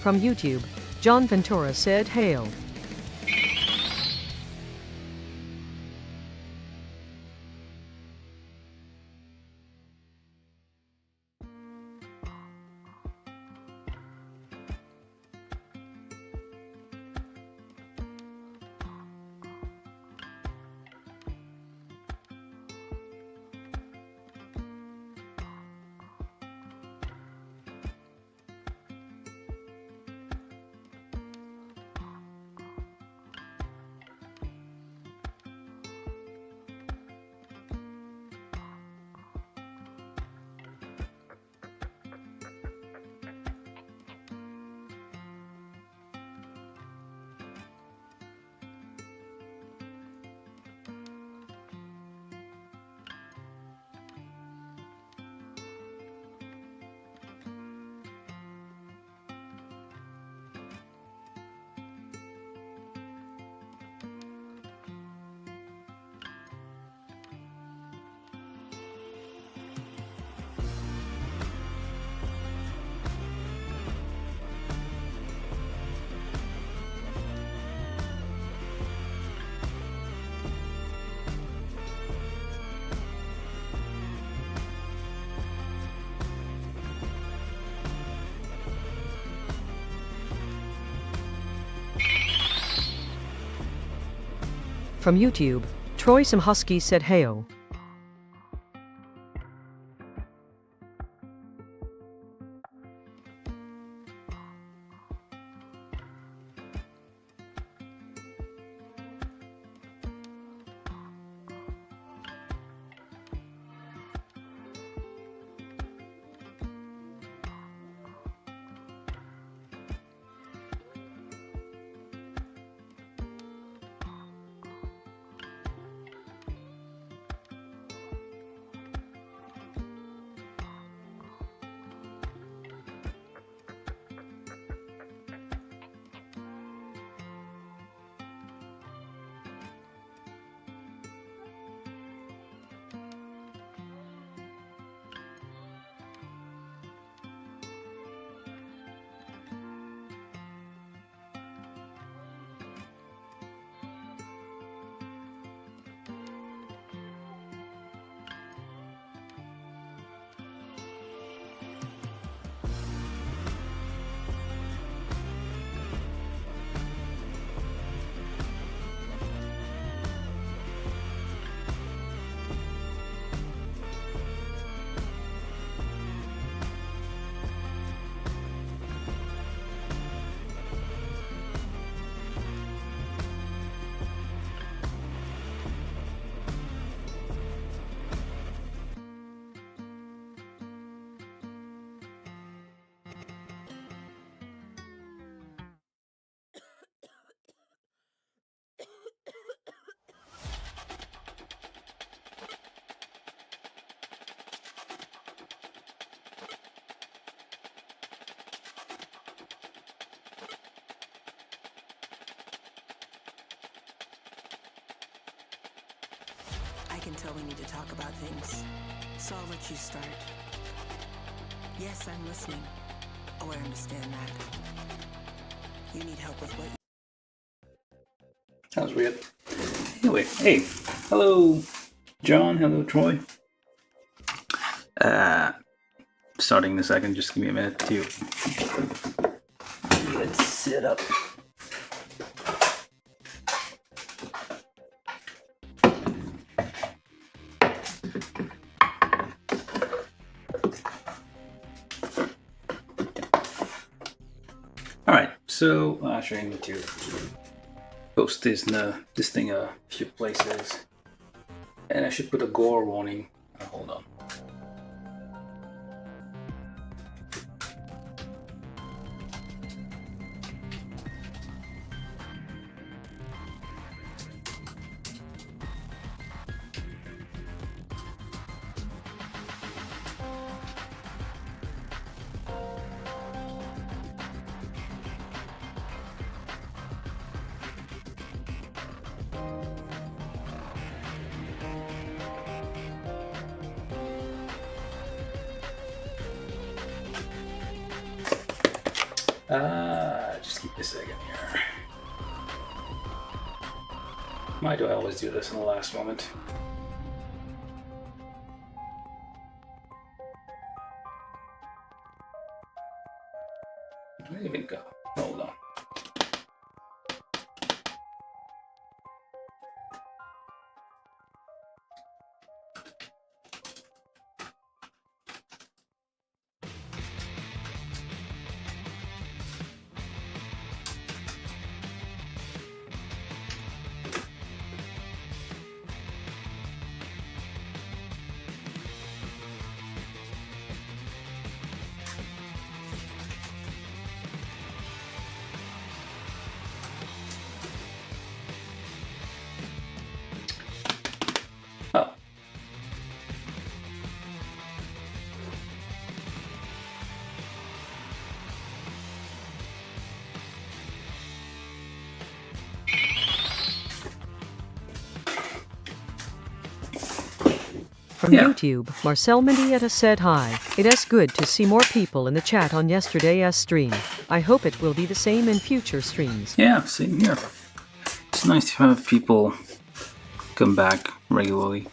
From YouTube, John Ventura said hail. From YouTube, Troy Husky said heyo. I can tell we need to talk about things, so I'll let you start. Yes, I'm listening. Oh, I understand that. You need help with what you... That was weird. Anyway, hey. Hello, John. Hello, Troy. Starting in a second. Just give me a minute to get set up. Alright, so actually I need to post this thing a few places, and I should put a gore warning. Hold on. Just keep this second here. Why do I always do this in the last moment? Where did I even go? Hold on. Oh. From Yeah. YouTube, Marcel Mendieta said hi. It is good to see more people in the chat on yesterday's stream. I hope it will be the same in future streams. Yeah, same here. It's nice to have people come back regularly.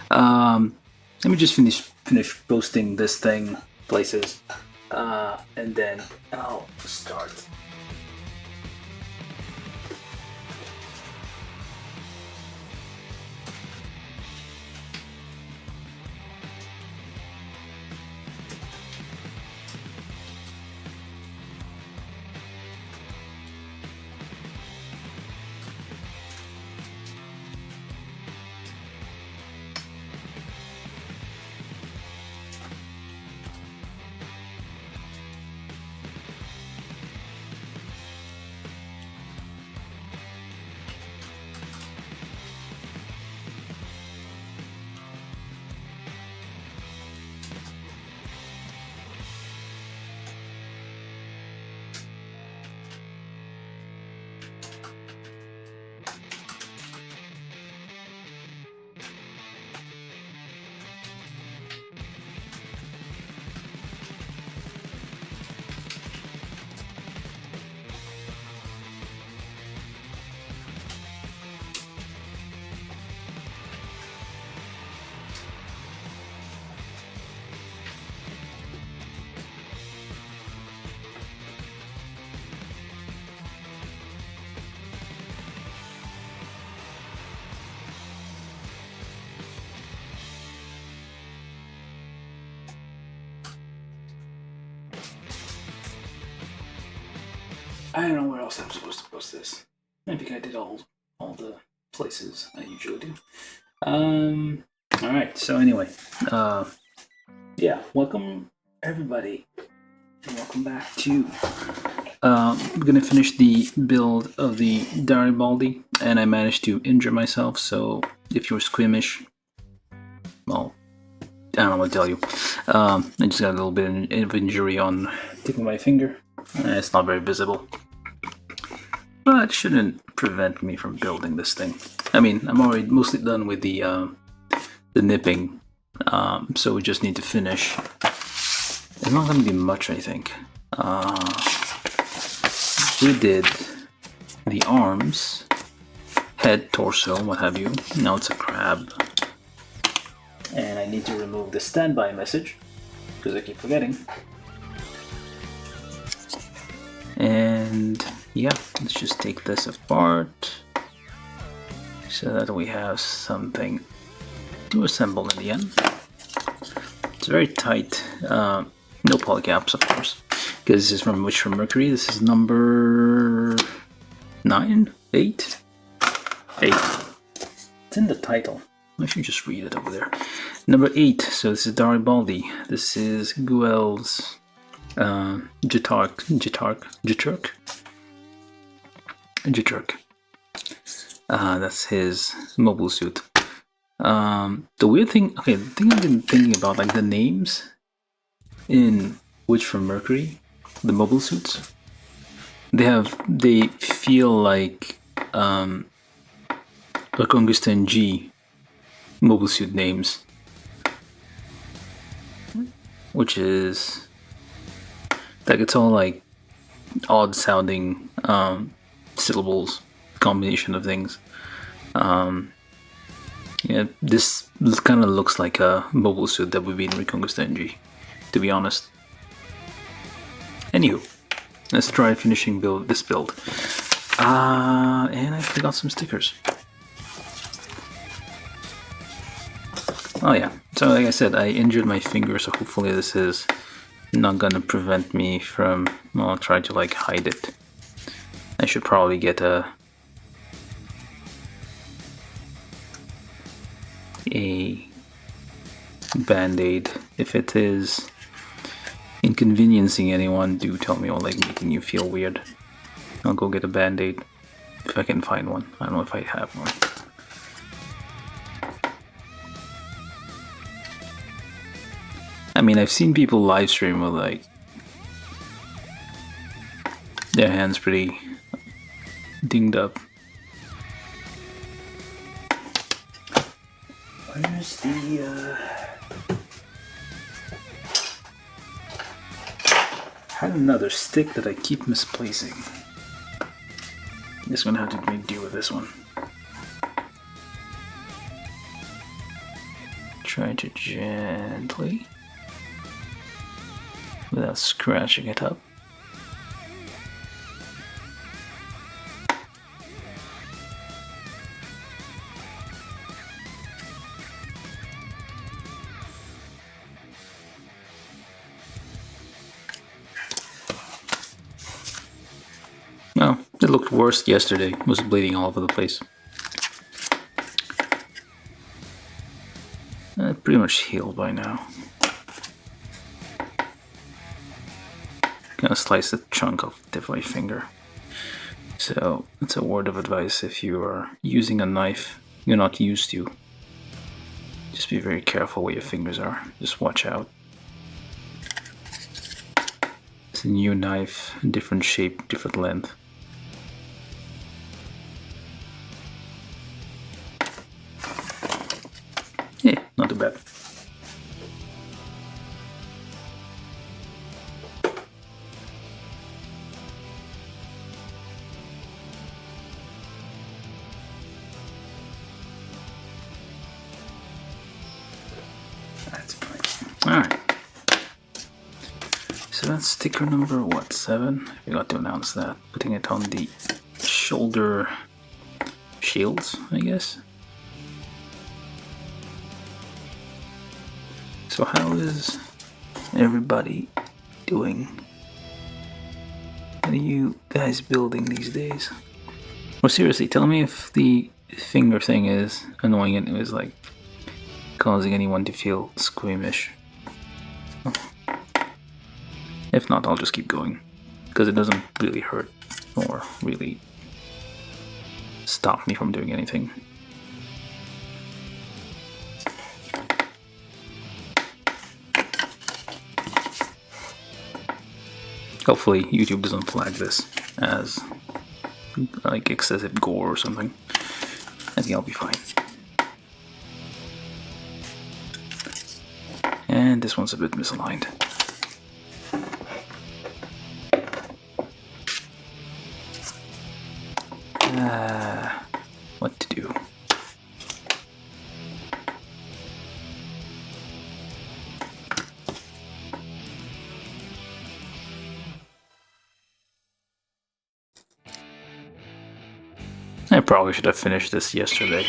Let me just finish posting this thing places, and then I'll start. I don't know where else I'm supposed to post this. I think I did all the places I usually do. All right. So anyway, yeah, welcome everybody, and welcome back to. I'm gonna finish the build of the Darilbalde, and I managed to injure myself. So if you're squeamish, well, I don't know what to tell you. I just got a little bit of injury on the tip of my finger. It's not very visible, but shouldn't prevent me from building this thing. I mean, I'm already mostly done with the nipping, so we just need to finish. It's not going to be much, I think. We did the arms, head, torso, what have you. Now it's a crab. And I need to remove the standby message, because I keep forgetting. And yeah, let's just take this apart so that we have something to assemble in the end. It's very tight, no polycaps of course, because this is from Mercury. This is number 9, 8, 8. It's in the title. I should just read it over there. Number 8. So this is Darilbalde. This is Guel's Jitark. That's his mobile suit. The weird thing, okay, the thing I've been thinking about, like the names in Witch from Mercury, the mobile suits, they feel like Augustin G mobile suit names, which is like it's all like odd sounding syllables, combination of things. Yeah, this kind of looks like a mobile suit that would be in Reconquista NG, to be honest. Anywho, let's try finishing this build. And I forgot some stickers. Oh yeah, so like I said, I injured my finger, so hopefully this is not gonna prevent me from, well, try to like hide it. I should probably get a band-aid. If it is inconveniencing anyone, do tell me, or like making you feel weird. I'll go get a band-aid if I can find one. I don't know if I have one. I mean, I've seen people live stream with like their hands pretty dinged up. Where's the I had another stick that I keep misplacing. Just gonna have to make do with this one. Try to gently, without scratching it up. No, it looked worse yesterday. It was bleeding all over the place. Pretty much healed by now. Gonna slice a chunk off the tip of my finger. So that's a word of advice: if you are using a knife you're not used to, just be very careful where your fingers are. Just watch out. It's a new knife, different shape, different length. Yeah, not too bad. That's fine. Alright. So that's sticker number, what, 7? I forgot to announce that. Putting it on the shoulder shields, I guess. So how is everybody doing? What are you guys building these days? Well, seriously, tell me if the finger thing is annoying and it was like causing anyone to feel squeamish. If not, I'll just keep going, because it doesn't really hurt or really stop me from doing anything. Hopefully YouTube doesn't flag this as like excessive gore or something. I think I'll be fine. And this one's a bit misaligned. What to do? I probably should have finished this yesterday.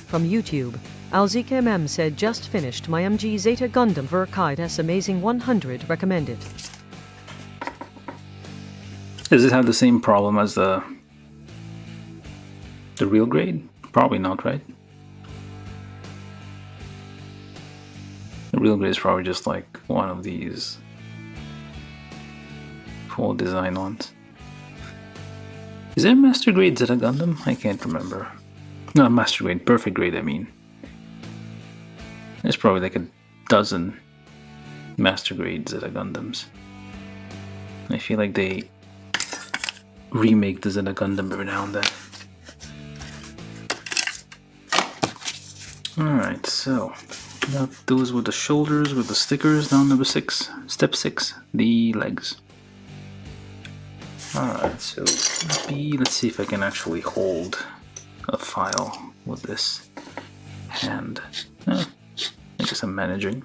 From YouTube, AlzikMM said, just finished my MG Zeta Gundam Verkide S Amazing 100, recommend it. Does it have the same problem as the real grade? Probably not, right? The real grade is probably just like one of these full design ones. Is there master grade Zeta Gundam? I can't remember. No, master grade, perfect grade, I mean. There's probably like a dozen master grade Zeta Gundams. I feel like they remake the Zeta Gundam every now and then. Alright, so Now those were the shoulders with the stickers. Now number 6, step 6, the legs. Alright, so let's see if I can actually hold a file with this hand. I guess I'm managing.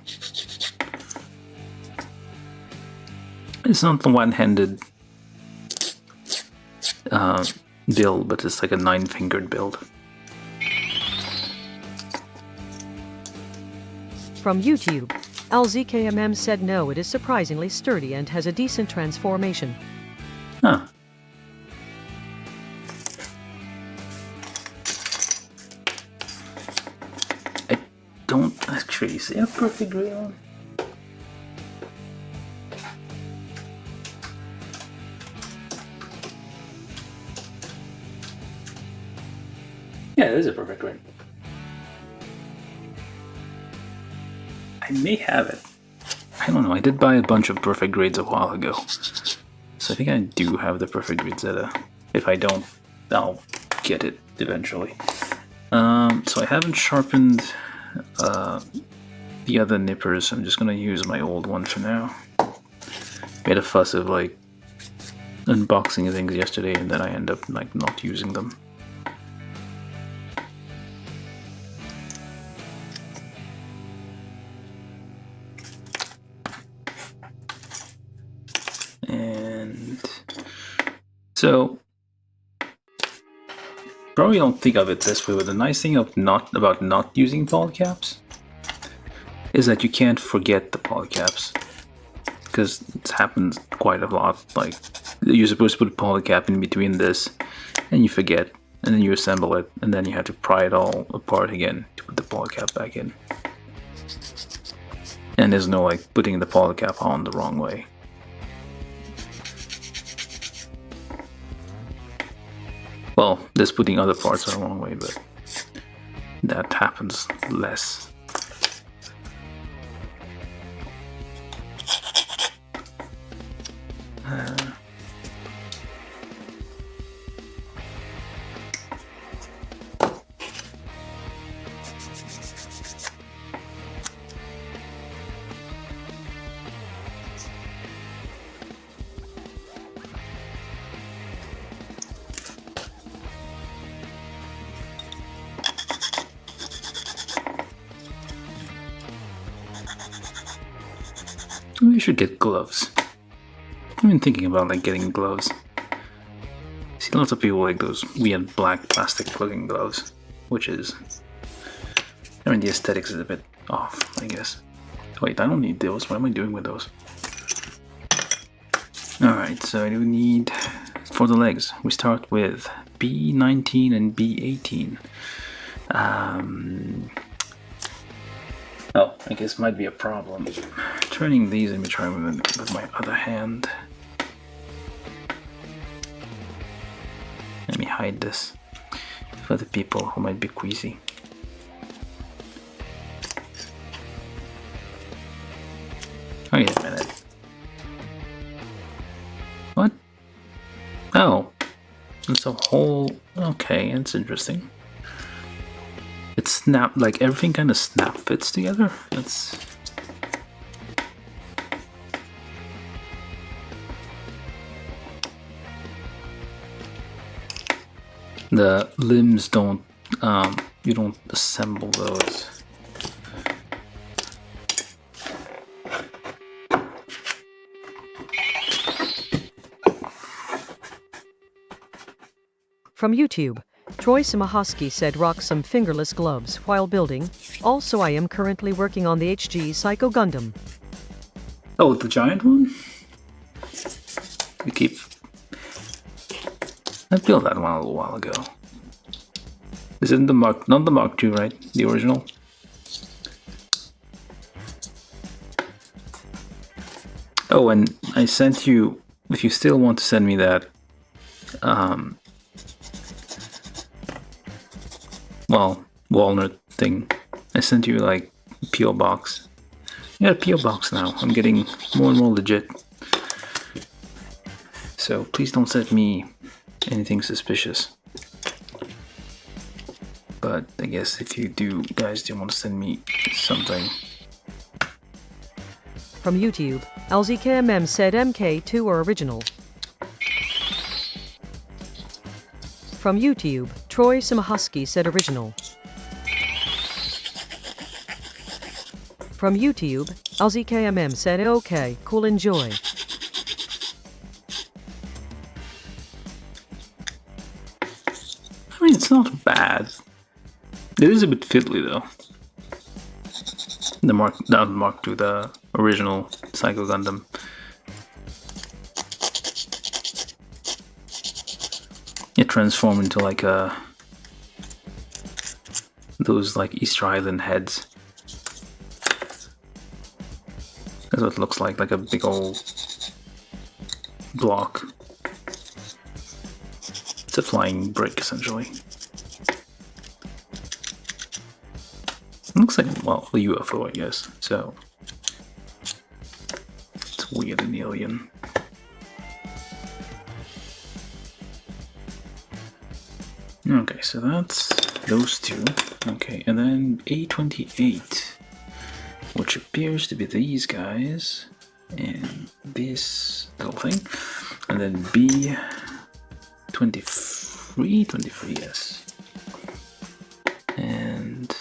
It's not the one-handed build, but it's like a 9-fingered build. From YouTube, LZKMM said no, it is surprisingly sturdy and has a decent transformation. Huh. I don't actually see a perfect grade one. Yeah, it is a perfect grade. I may have it. I don't know, I did buy a bunch of perfect grades a while ago. So I think I do have the perfect grade Zeta. If I don't, I'll get it eventually. So I haven't sharpened the other nippers. I'm just gonna use my old one for now. Made a fuss of like unboxing things yesterday, and then I end up like not using them. And so probably don't think of it this way, but the nice thing of about not using polycaps is that you can't forget the polycaps, because it's happened quite a lot. Like you're supposed to put a polycap in between this, and you forget, and then you assemble it, and then you have to pry it all apart again to put the polycap back in. And there's no like putting the polycap on the wrong way. Well, there's putting other parts the wrong way, but that happens less. We should get gloves. I've been thinking about like getting gloves. I see lots of people like those weird black plastic looking gloves, which is, I mean, the aesthetics is a bit off, I guess. Wait, I don't need those. What am I doing with those? Alright, so I do need, for the legs, we start with B19 and B18. Oh, I guess might be a problem. Turning these, let me try with my other hand. Let me hide this for the people who might be queasy. Wait a minute. What? Oh, it's a whole. Okay, that's interesting. It snap, like everything kind of snap fits together. That's the limbs don't. You don't assemble those. From YouTube, Troy Simahoski said rock some fingerless gloves while building. Also, I am currently working on the HG Psycho Gundam. Oh, the giant one? I built that one a little while ago. This isn't the Mark, not the Mark II, right? The original? Oh, and I sent you, if you still want to send me that, well, walnut thing, I sent you like a P.O. box. I got a P.O. box now. I'm getting more and more legit. So please don't send me anything suspicious. But but I guess if you guys do want to send me something. From YouTube, LZKMM said MK2 are original. From YouTube, Troy Simahusky said original. From YouTube, LZKMM said okay, cool, enjoy. I mean, it's not bad. It is a bit fiddly though. The Mark II, the original Psycho Gundam. It transformed into like those like Easter Island heads. That's what it looks like a big old block. It's a flying brick, essentially. It looks like, well, a UFO, I guess. So it's weird and alien. Okay, so that's those two. Okay, and then A28, which appears to be these guys, and this little thing, and then B23, yes. And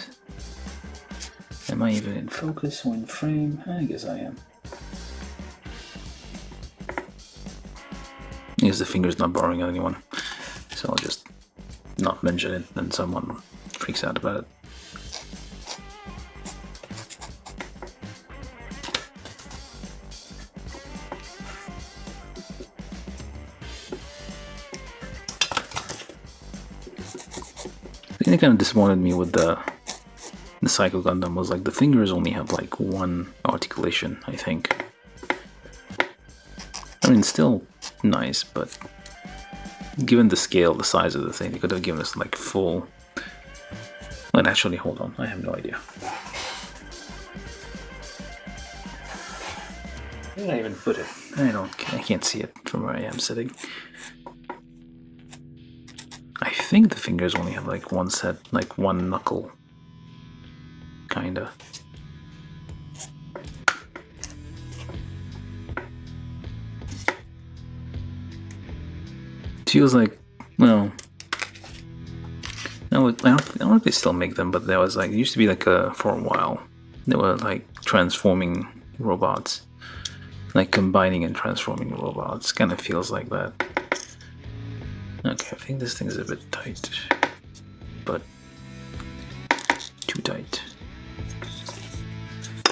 am I even in focus or in frame? I guess I am. I guess the finger's not bothering anyone, so I'll just not mention it, and someone freaks out about it. The thing that kind of disappointed me with the Psycho Gundam was like the fingers only have like one articulation, I think. I mean, still nice, but given the scale, the size of the thing, they could have given us like full. But actually, hold on, I have no idea. Where did I even put it? I can't see it from where I am sitting. I think the fingers only have like one set, like one knuckle. Kinda. Feels like, well, no, I don't know if they still make them, but there was like, it used to be like for a while, they were like transforming robots, like combining and transforming robots. Kind of feels like that. Okay, I think this thing is a bit tight, but too tight.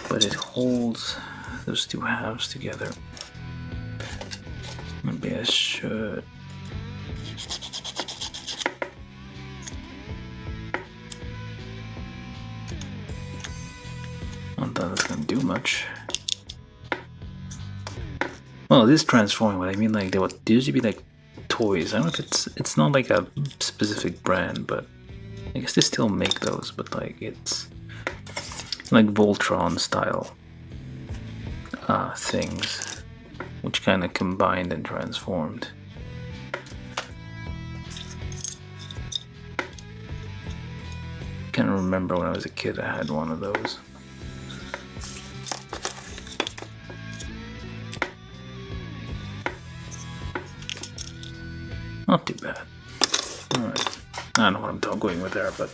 But it holds those two halves together. Maybe I should. Not that it's gonna do much. Well, it is transforming, but I mean, like, they used to be like toys. I don't know if it's not like a specific brand, but I guess they still make those, but like it's like Voltron style things, which kind of combined and transformed. Can't remember when I was a kid I had one of those. Not too bad. Alright. I don't know what I'm going with there, but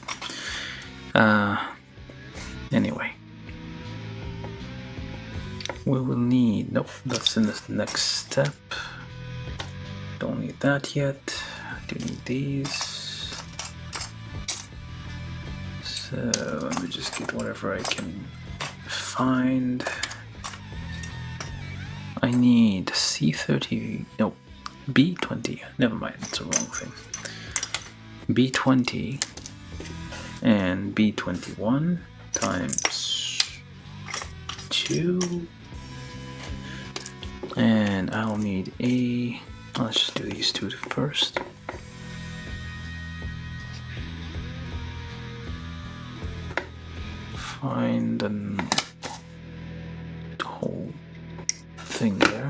anyway. We will need, nope, that's in the next step. Don't need that yet. Do need these. So let me just get whatever I can find. I need C30, nope, B20, never mind, it's a wrong thing. B20 and B21 times 2, and I'll need let's just do these two first. Find the whole thing there.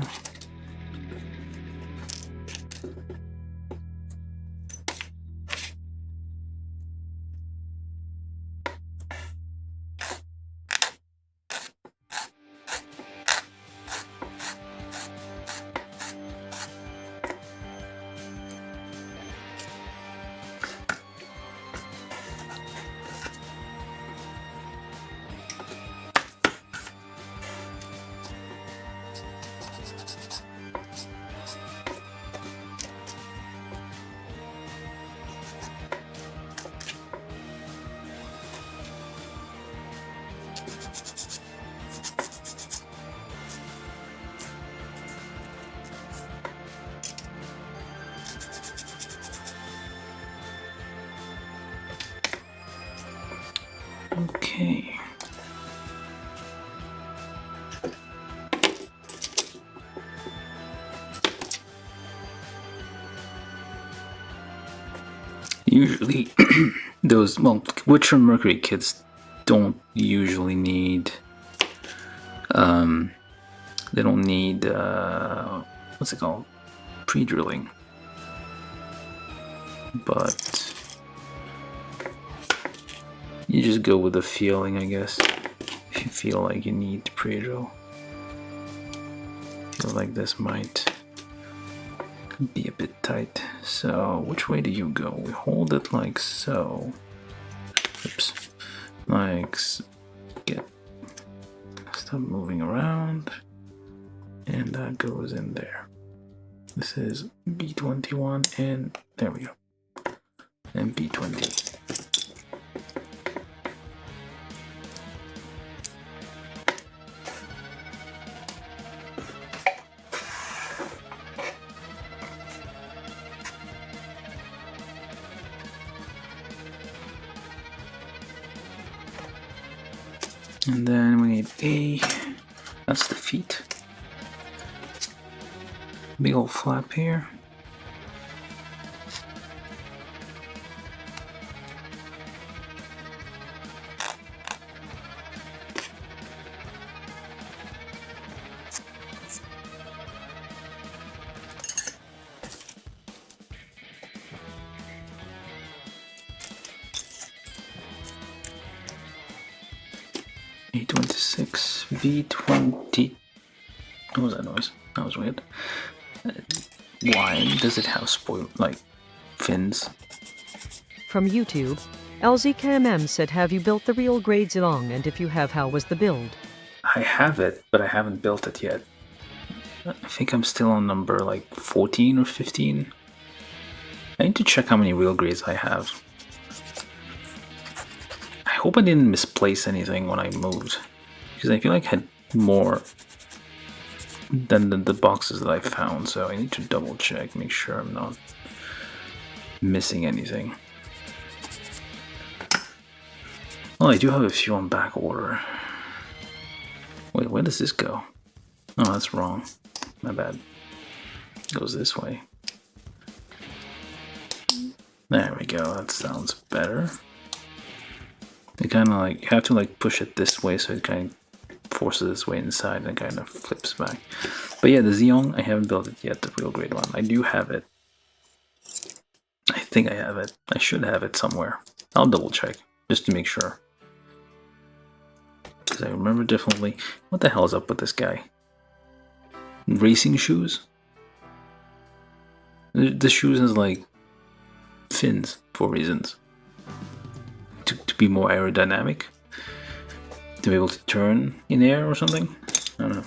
Okay. Usually, those, well, Witcher Mercury kits don't usually need, they don't need, what's it called? Pre-drilling. But you just go with the feeling, I guess. If you feel like you need to pre-drill. Feel like this might be a bit tight. So which way do you go? We hold it like so. Oops. Like, stop moving around, and that goes in there. This is B21, and there we go. And B20. And then we need A, that's the feet. Big old flap here. A26, B20. What was that noise? That was weird. Why does it have like fins? From YouTube, LZKMM said, have you built the real grade Zilong, and if you have, how was the build? I have it, but I haven't built it yet. I think I'm still on number like 14 or 15. I need to check how many real grades I have. I hope I didn't misplace anything when I moved, because I feel like I had more than the boxes that I found, so I need to double check, make sure I'm not missing anything. Well, I do have a few on back order. Wait, where does this go? Oh, that's wrong. My bad. It goes this way. There we go, that sounds better. You kind of like, you have to like push it this way so it kind of forces its way inside and kind of flips back. But yeah, the Xeon, I haven't built it yet, the real grade one. I do have it. I think I have it. I should have it somewhere. I'll double check just to make sure. Because I remember definitely, what the hell is up with this guy? Racing shoes? The shoes has like fins for reasons. To be more aerodynamic, to be able to turn in air or something. I don't know.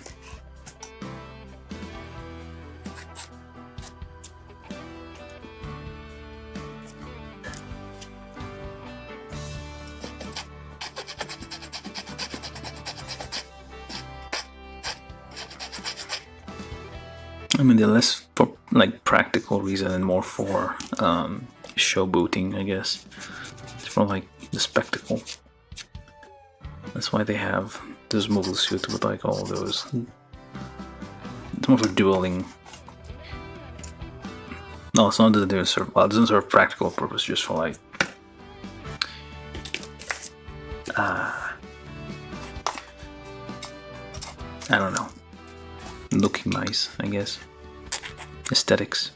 I mean, they're less for like practical reason and more for show booting, I guess. It's for like the spectacle. That's why they have this mobile suit with like all those. It's more for dueling. No, it's not that they serve. Well, it doesn't serve practical purpose, just for like. I don't know. Looking nice, I guess. Aesthetics.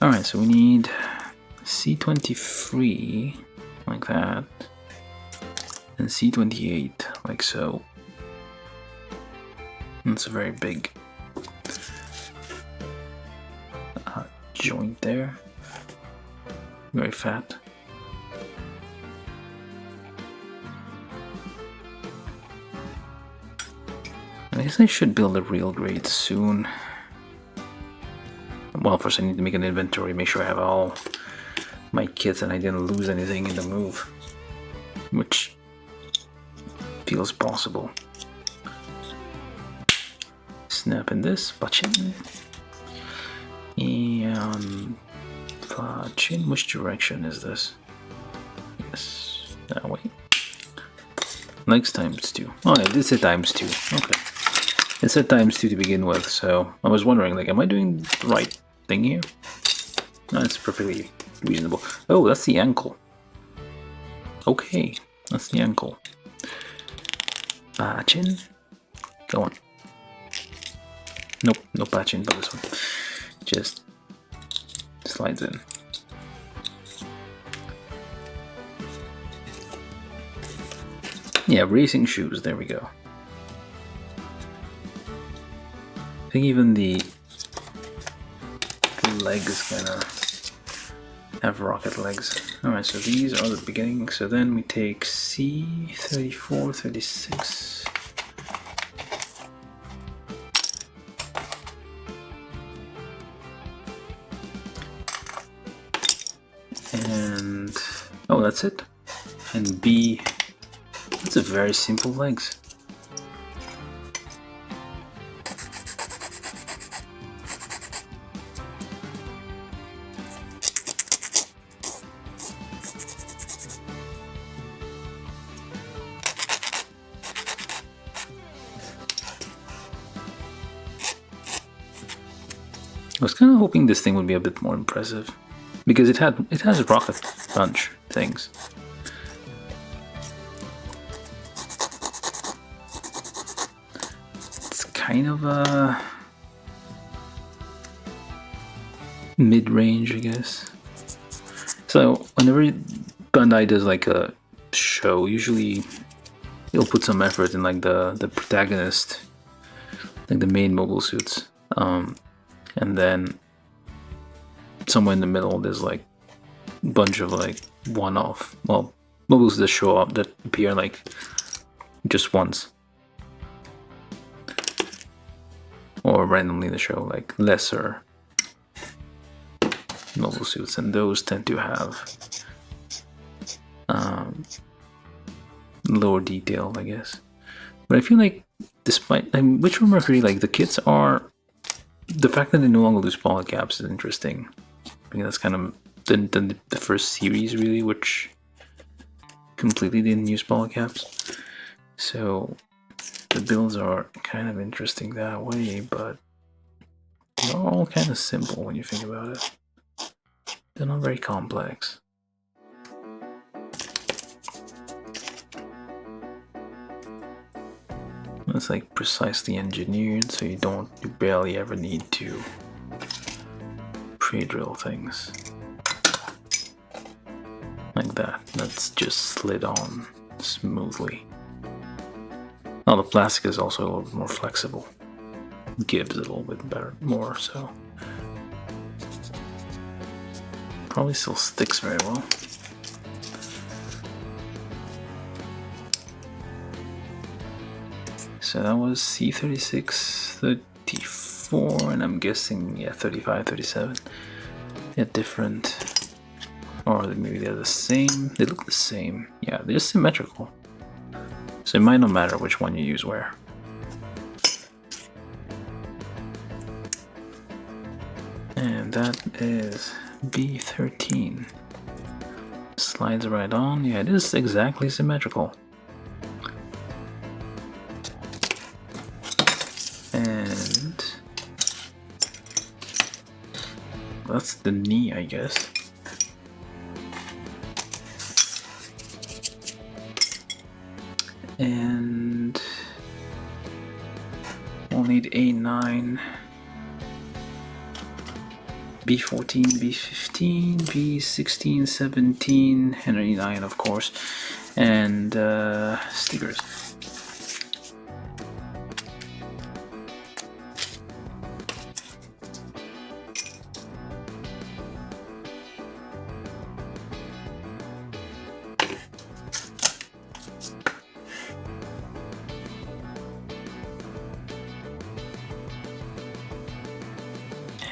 Alright, so we need C23, like that, and C28, like so. That's a very big joint there. Very fat. I guess I should build a real grade soon. Well, first I need to make an inventory, make sure I have all my kits and I didn't lose anything in the move, which feels possible. Snap in this, button. And button, which direction is this? Yes, Wait. Legs times 2. Oh, yeah, this is times 2. Okay. It said times 2 to begin with, so I was wondering, like, am I doing the right thing here? No, it's perfectly reasonable. Oh, that's the ankle. Okay, that's the ankle. Patchin. Go on. Nope, no patchin for this one. Just slides in. Yeah, racing shoes, there we go. I think even the legs kinda have rocket legs. Alright, so these are the beginning. So then we take C34, 36. And oh, that's it. And B, that's a very simple legs. I was kind of hoping this thing would be a bit more impressive, because it has rocket punch things. It's kind of a mid-range, I guess. So whenever Bandai does like a show, usually he'll put some effort in like the protagonist, like the main mobile suits. And then somewhere in the middle there's like a bunch of like one-off, well, mobiles that show up that appear like just once, or randomly in the show, like lesser mobile suits, and those tend to have lower detail, I guess. But I feel like despite, which for Mercury, like the kits are, the fact that they no longer lose poly caps is interesting. I think that's kind of the first series really, which completely didn't use poly caps. So the builds are kind of interesting that way, but they're all kind of simple when you think about it. They're not very complex. It's like precisely engineered, so you barely ever need to pre-drill things like that. That's just slid on smoothly. Oh, the plastic is also a little bit more flexible. Gives it a little bit better, more so. Probably still sticks very well. So that was C36, 34, and I'm guessing, yeah, 35, 37. They're different. Or maybe they're the same. They look the same. Yeah, they're symmetrical. So it might not matter which one you use where. And that is B13. Slides right on. Yeah, it is exactly symmetrical. And that's the knee, I guess. And we'll need A9, B14, B15, B16, 17, and A9 of course, and stickers.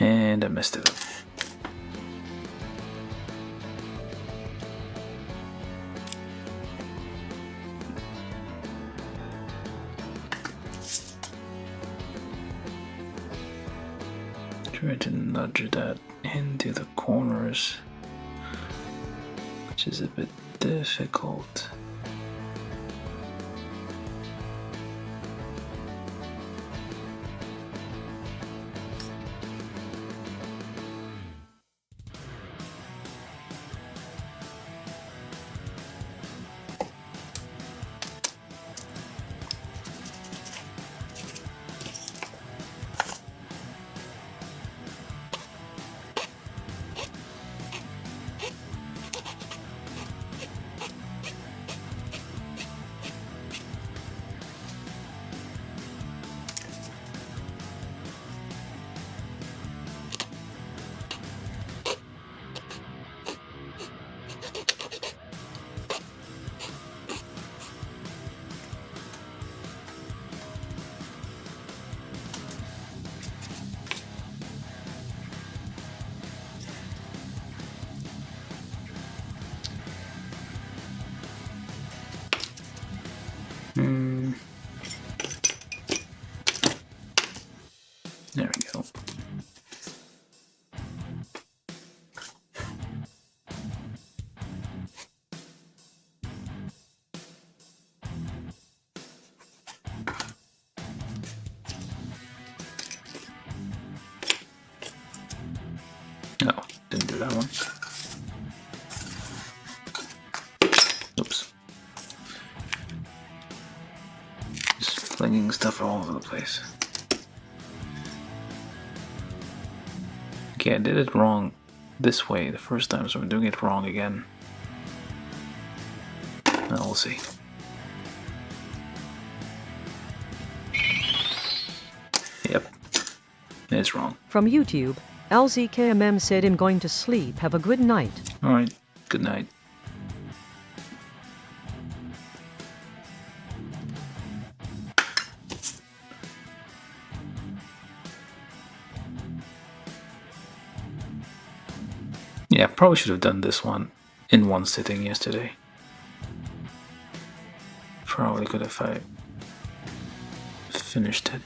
And I messed it up. Try to nudge that into the corners, which is a bit difficult. There we go. No, didn't do that one. Oops. Just flinging stuff all over the place. Okay, I did it wrong this way the first time, so I'm doing it wrong again. Now we'll see. Yep, it's wrong. From YouTube, LZKMM said I'm going to sleep. Have a good night. Alright, good night. Yeah, probably should have done this one in one sitting yesterday. Probably could have I finished it.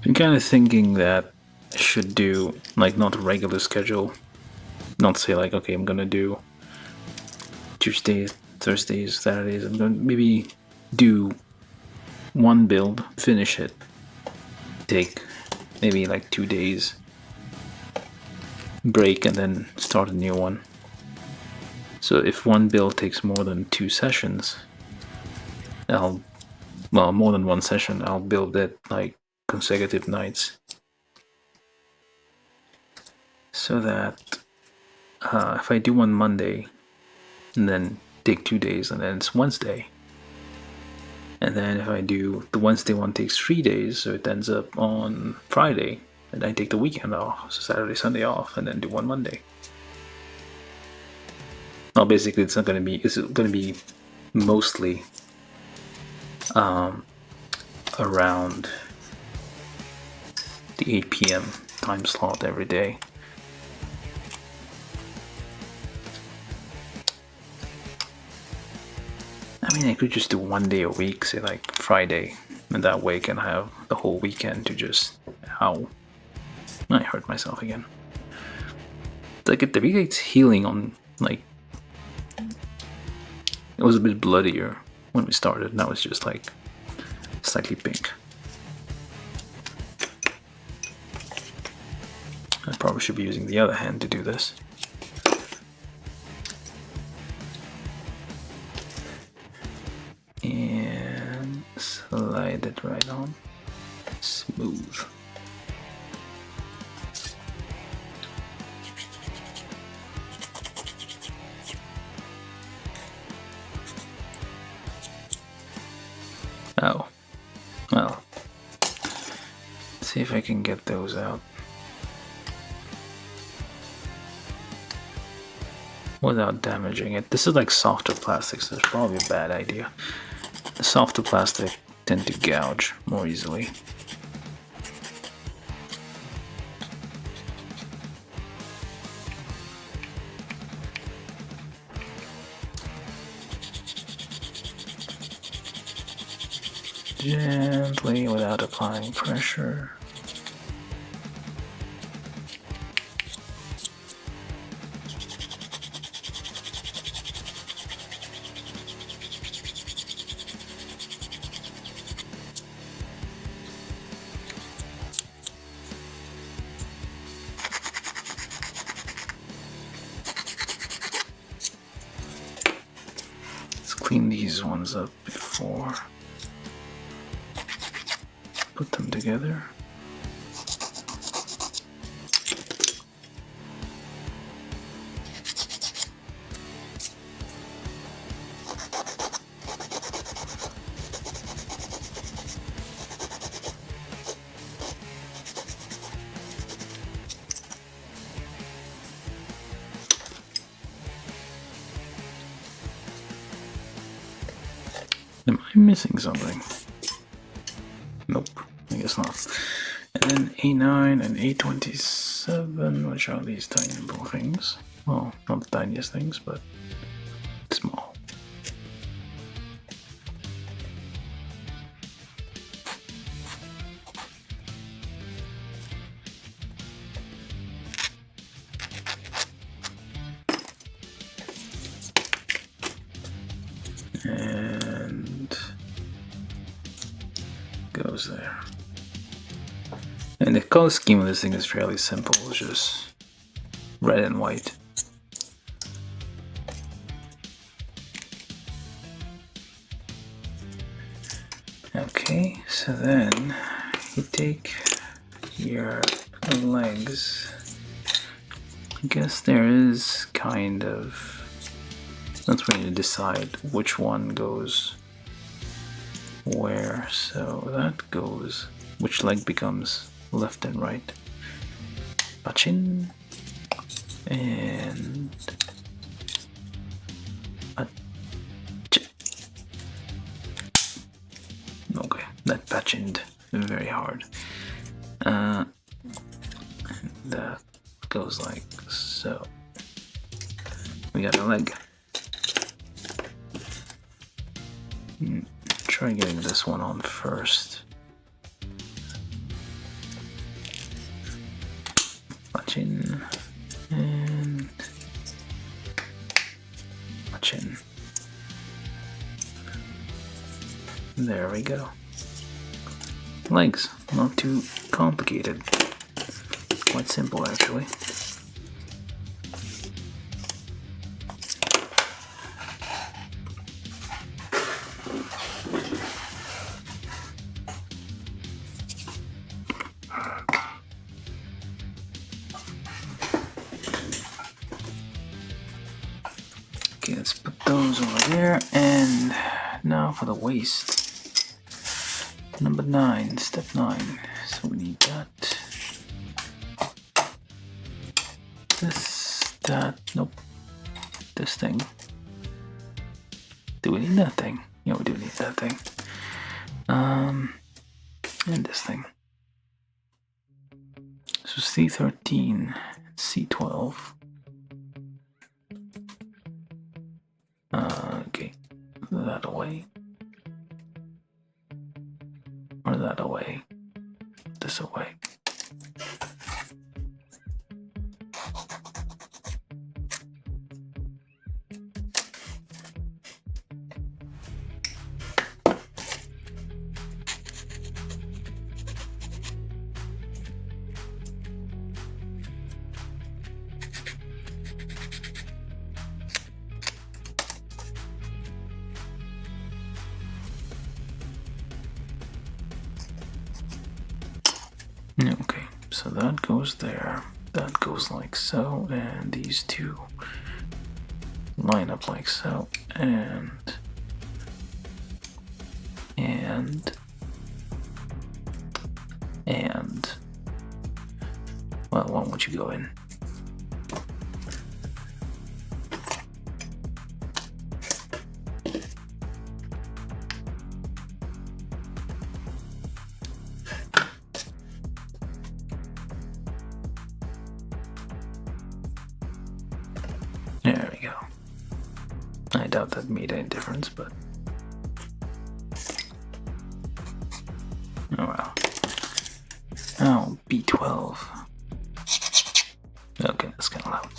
I'm kind of thinking that I should do like not a regular schedule, not say like, okay, I'm gonna do Tuesdays, Thursdays, Saturdays. I'm gonna maybe do one build, finish it, take maybe like 2 days break, and then start a new one. So if one build takes more than 2 sessions, more than one session, I'll build it like consecutive nights. So that if I do one Monday, and then take 2 days, and then it's Wednesday. And then if I do the Wednesday one takes 3 days, so it ends up on Friday. And I take the weekend off, so Saturday, Sunday off, and then do one Monday. Well, basically, it's going to be mostly around the 8 p.m. time slot every day. I mean, I could just do 1 day a week, say like Friday, and that way I can have the whole weekend to just, ow. I hurt myself again. Like at the it's healing on, like, it was a bit bloodier when we started. Now it's just like slightly pink. I probably should be using the other hand to do this. And slide it right on. Smooth. Oh, well, let's see if I can get those out without damaging it. This is like softer plastics, so it's probably a bad idea. The softer plastic tend to gouge more easily. Gently, without applying pressure. these ones up before. Put them together. Am I missing something? Nope, I guess not. And then A9 and A27, which are these tiny little things. Well, not the tiniest things, but small. And goes there. And the color scheme of this thing is fairly simple, it's just red and white. Okay, so then you take your legs. I guess there is kind of, that's where you decide which one goes where. So that goes, which leg becomes left and right. Pachin and okay, that patchined very hard. That goes like so. We got a leg. Try getting this one on first. Watching and watching. There we go. Legs, not too complicated. Quite simple actually. Okay, let's put those over there, and now for the waist. Number 9, step 9. So we need that. This, that, nope. This thing. Do we need that thing? Yeah, we do need that thing. And this thing. So C13, C12. Okay, that away. Or that away. This away. Okay, so that goes there, that goes like so, and these two line up like so, and well, why won't you go in? There we go. I doubt that made any difference, but oh well. Oh, B12. Okay, that's kind of loud.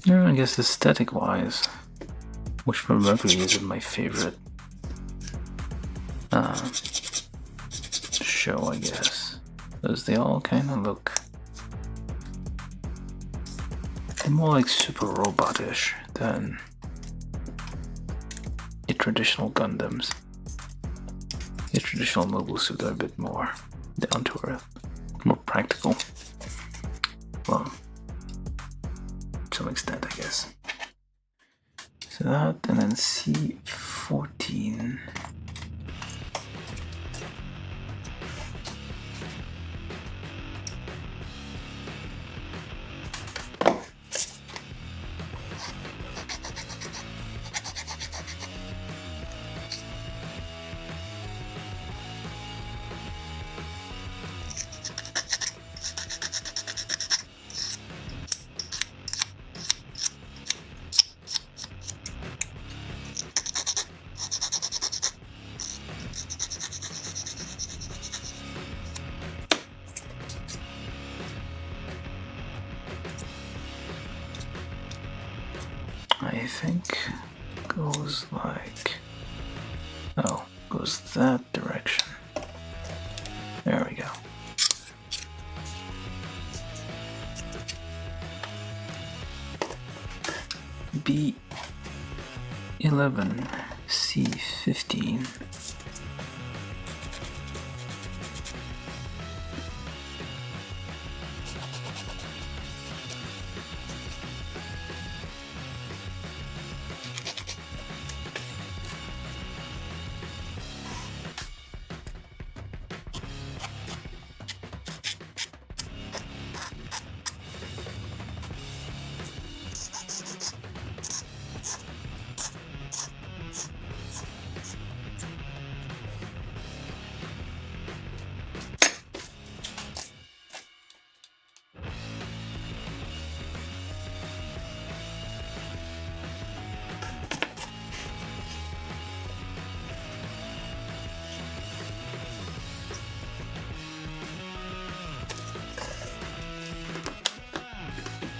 I guess aesthetic-wise, which for Mercury isn't my favorite show, I guess, because they all kind of look more like super robotish than the traditional Gundams. The traditional mobile suits are a bit more down to earth, more practical. Well, to some extent, I guess. So that, and then C14. I think goes like, oh, goes that direction. There we go. B11, C15.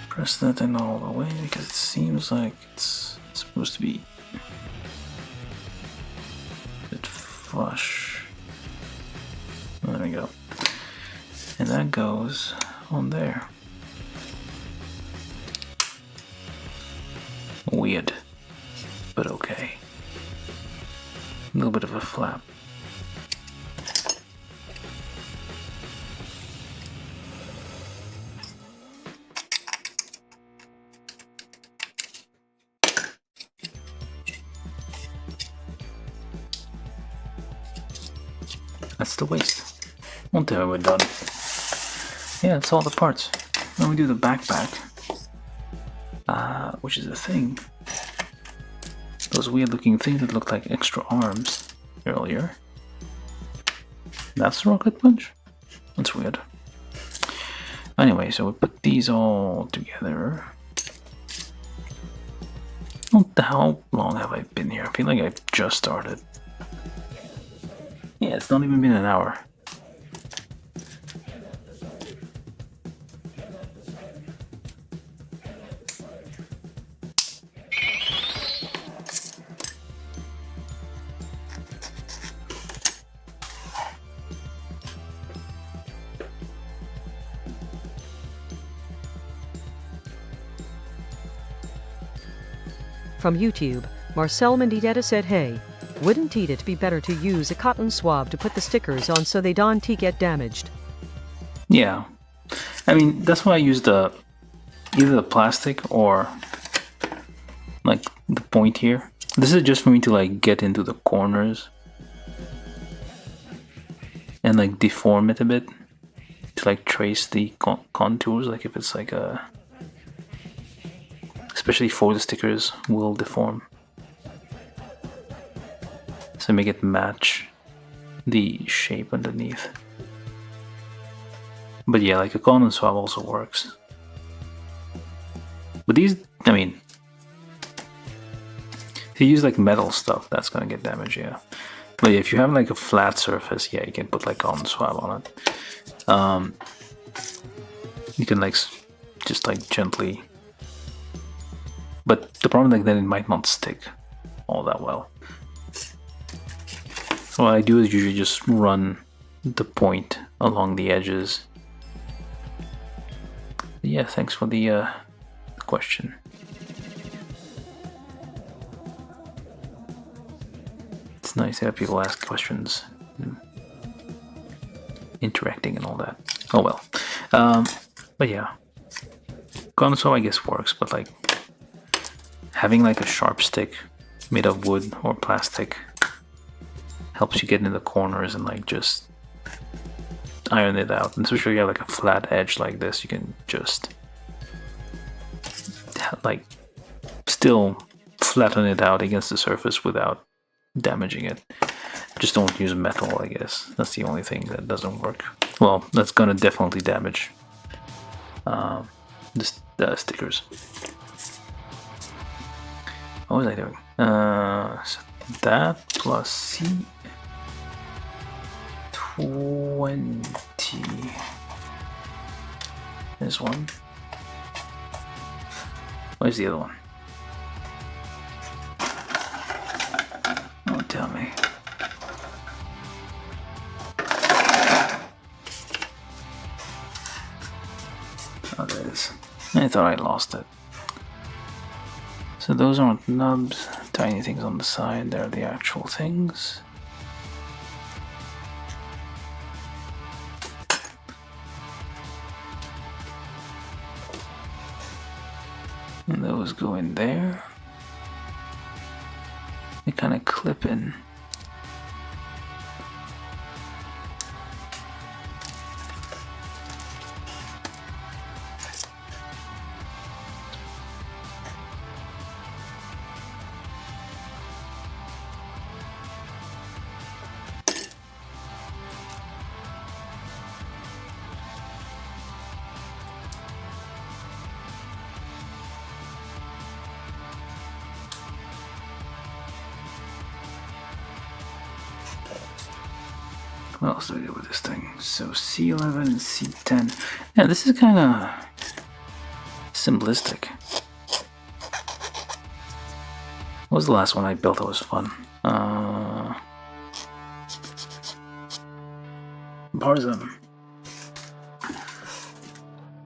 Press that in all the way because it seems like it's supposed to be a bit flush. There we go. And that goes on there. Weird, but okay. A little bit of a flap. That's the waist. Until we're done. Yeah, it's all the parts. Then we do the backpack, which is a thing. Those weird looking things that look like extra arms earlier. That's the rocket punch? That's weird. Anyway, so we put these all together. How long have I been here? I feel like I've just started. Yeah, it's not even been an hour. From YouTube, Marcel Menditetta said, hey, wouldn't it be better to use a cotton swab to put the stickers on so they don't get damaged? Yeah. I mean, that's why I used either the plastic or like the point here. This is just for me to like get into the corners and like deform it a bit to like trace the contours, like if it's like a, especially for the stickers, will deform. So make it match the shape underneath. But yeah, like a cotton swab also works. But these, I mean, if you use like metal stuff, that's gonna get damaged, yeah. But yeah, if you have like a flat surface, yeah, you can put like cotton swab on it. You can like just like gently but the problem is then it might not stick all that well. So what I do is usually just run the point along the edges. But yeah, thanks for the question. It's nice to have people ask questions, interacting and all that. Oh well. But yeah, Gundam I guess works, but like having like a sharp stick made of wood or plastic helps you get in the corners and like just iron it out. And especially if you have like a flat edge like this, you can just like still flatten it out against the surface without damaging it. Just don't use metal, I guess. That's the only thing that doesn't work. Well, that's gonna definitely damage the stickers. What was I doing? So that plus C 20. There's one. Where's the other one? Oh, tell me. Oh, there it is. I thought I lost it. So those aren't nubs, tiny things on the side, they're the actual things. And those go in there. They kind of clip in. What else do I do with this thing? So C11 and C10. Yeah, this is kind of simplistic. What was the last one I built that was fun? Barzum.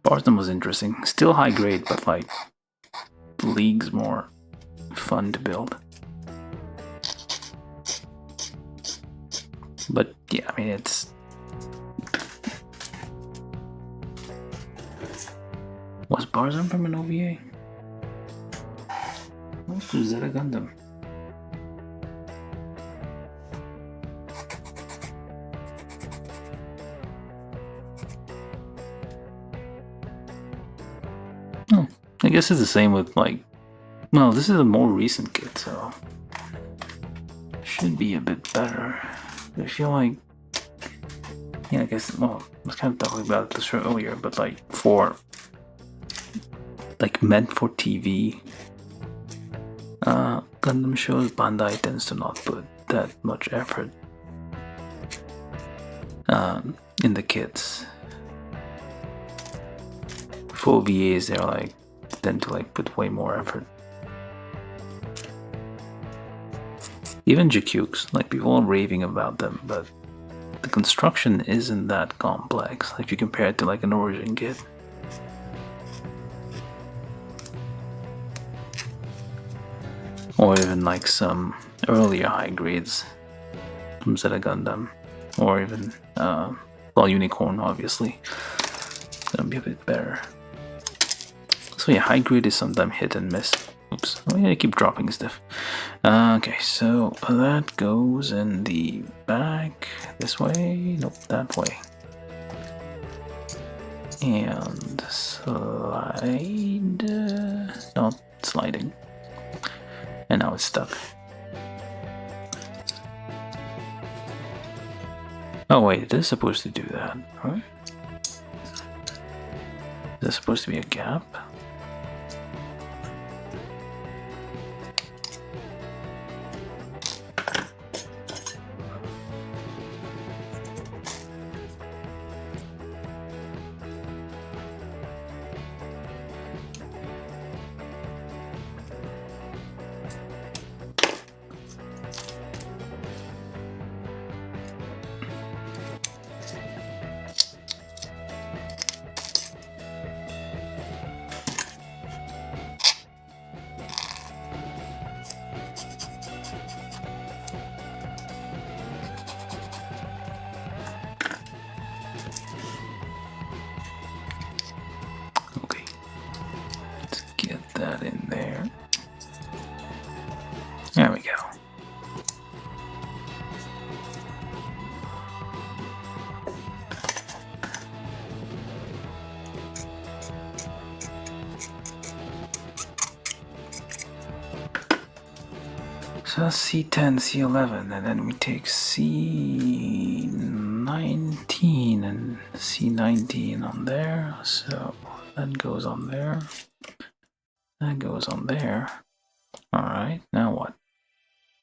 Barzum was interesting. Still high grade, but like leagues more fun to build. But yeah, I mean it's was Barzum from an OVA? What's Rosetta Gundam? Oh, I guess it's the same with like, well, this is a more recent kit, so should be a bit better. I feel like, yeah, I guess, well, I was kind of talking about this earlier, but like for, like meant for TV Gundam shows, Bandai tends to not put that much effort in the kits. For OVAs, they're like, tend to like put way more effort. Even Jakukes, like people are raving about them, but the construction isn't that complex, like if you compare it to like an Origin kit. Or even like some earlier high grades from Zeta Gundam, or even, well, Unicorn obviously, gonna be a bit better. So yeah, high grade is sometimes hit and miss. Oops, oh yeah, I keep dropping stuff. Okay, so that goes in the back this way, nope, that way. And slide, not sliding. And now it's stuck. Oh wait, it is supposed to do that, right? Is there supposed to be a gap? There we go. So C10, C11, and then we take C19 and C19 on there. So that goes on there. That goes on there. Alright, now what?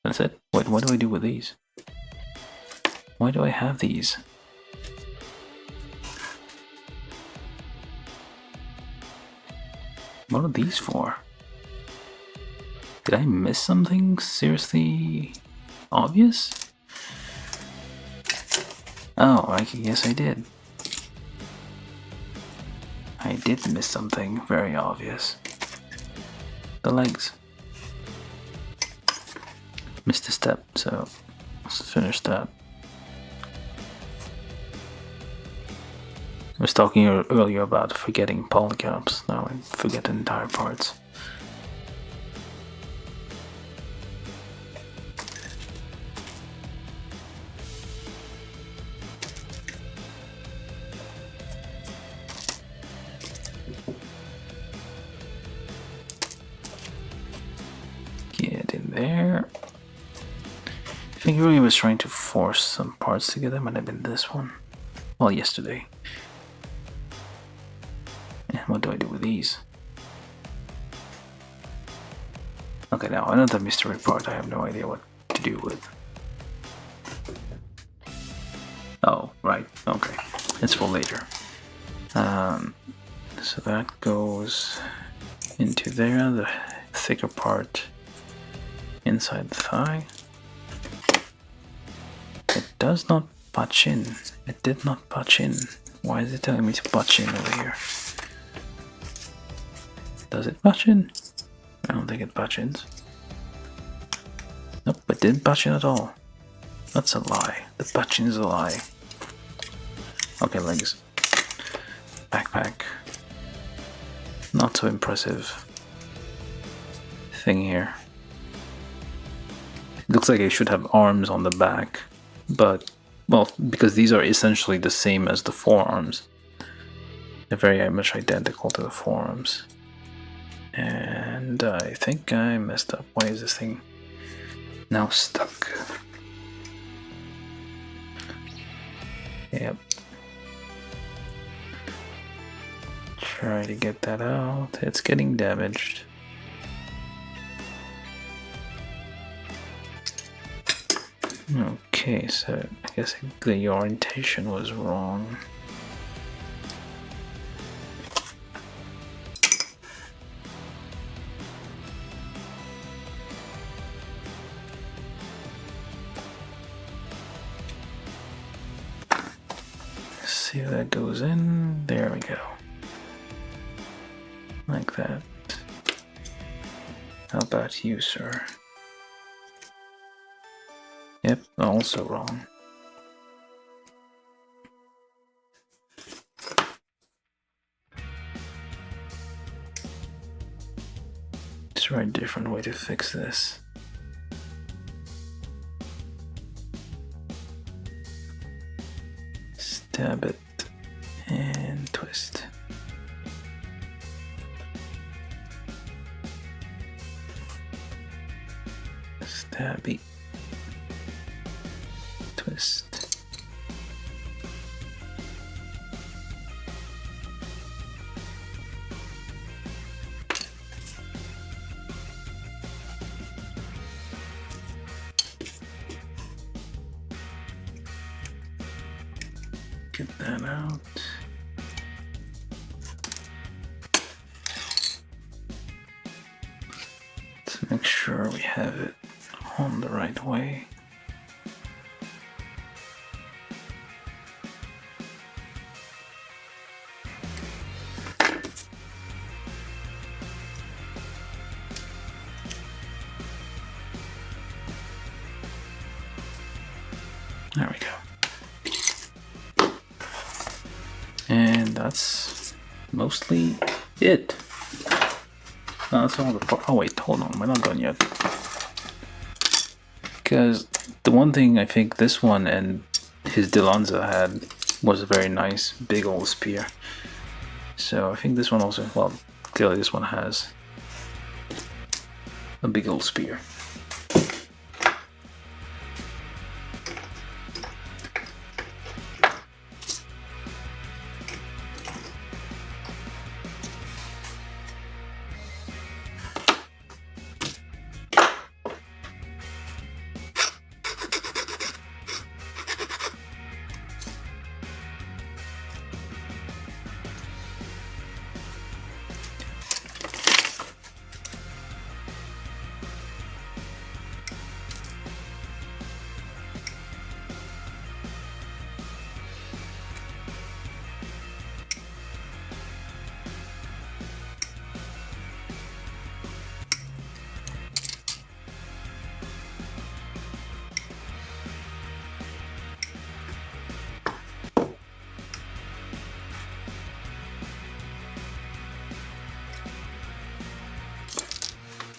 That's it? Wait, what do I do with these? Why do I have these? What are these for? Did I miss something seriously obvious? Oh, I guess I did. I did miss something very obvious. The legs. Missed a step, so let's finish that. I was talking earlier about forgetting polycaps. Now I forget entire parts. Get in there. I think really was trying to force some parts together. Might have been this one. Well, yesterday. What do I do with these? Okay, now another mystery part I have no idea what to do with. Oh, right, okay. It's for later. So that goes into there, the thicker part inside the thigh. It does not patch in. It did not patch in. Why is it telling me to patch in over here? Does it patch in? I don't think it patch ins. Nope, it didn't patch in at all. That's a lie. The patch in is a lie. Okay, legs. Backpack. Not so impressive thing here. It looks like it should have arms on the back, but, well, because these are essentially the same as the forearms. They're very much identical to the forearms. And I think I messed up. Why is this thing now stuck? Yep. Try to get that out. It's getting damaged. Okay, so I guess the orientation was wrong. See if that goes in. There we go. Like that. How about you, sir? Yep, also wrong. Try a different way to fix this. Stab it and twist. Stabby. Twist. Get that out. Let's make sure we have it on the right way. There we go. And that's mostly it. No, that's all the part. Oh wait, hold on, we're not done yet. Because the one thing I think this one and his Delonza had was a very nice big old spear. So I think this one also, well, clearly this one has a big old spear.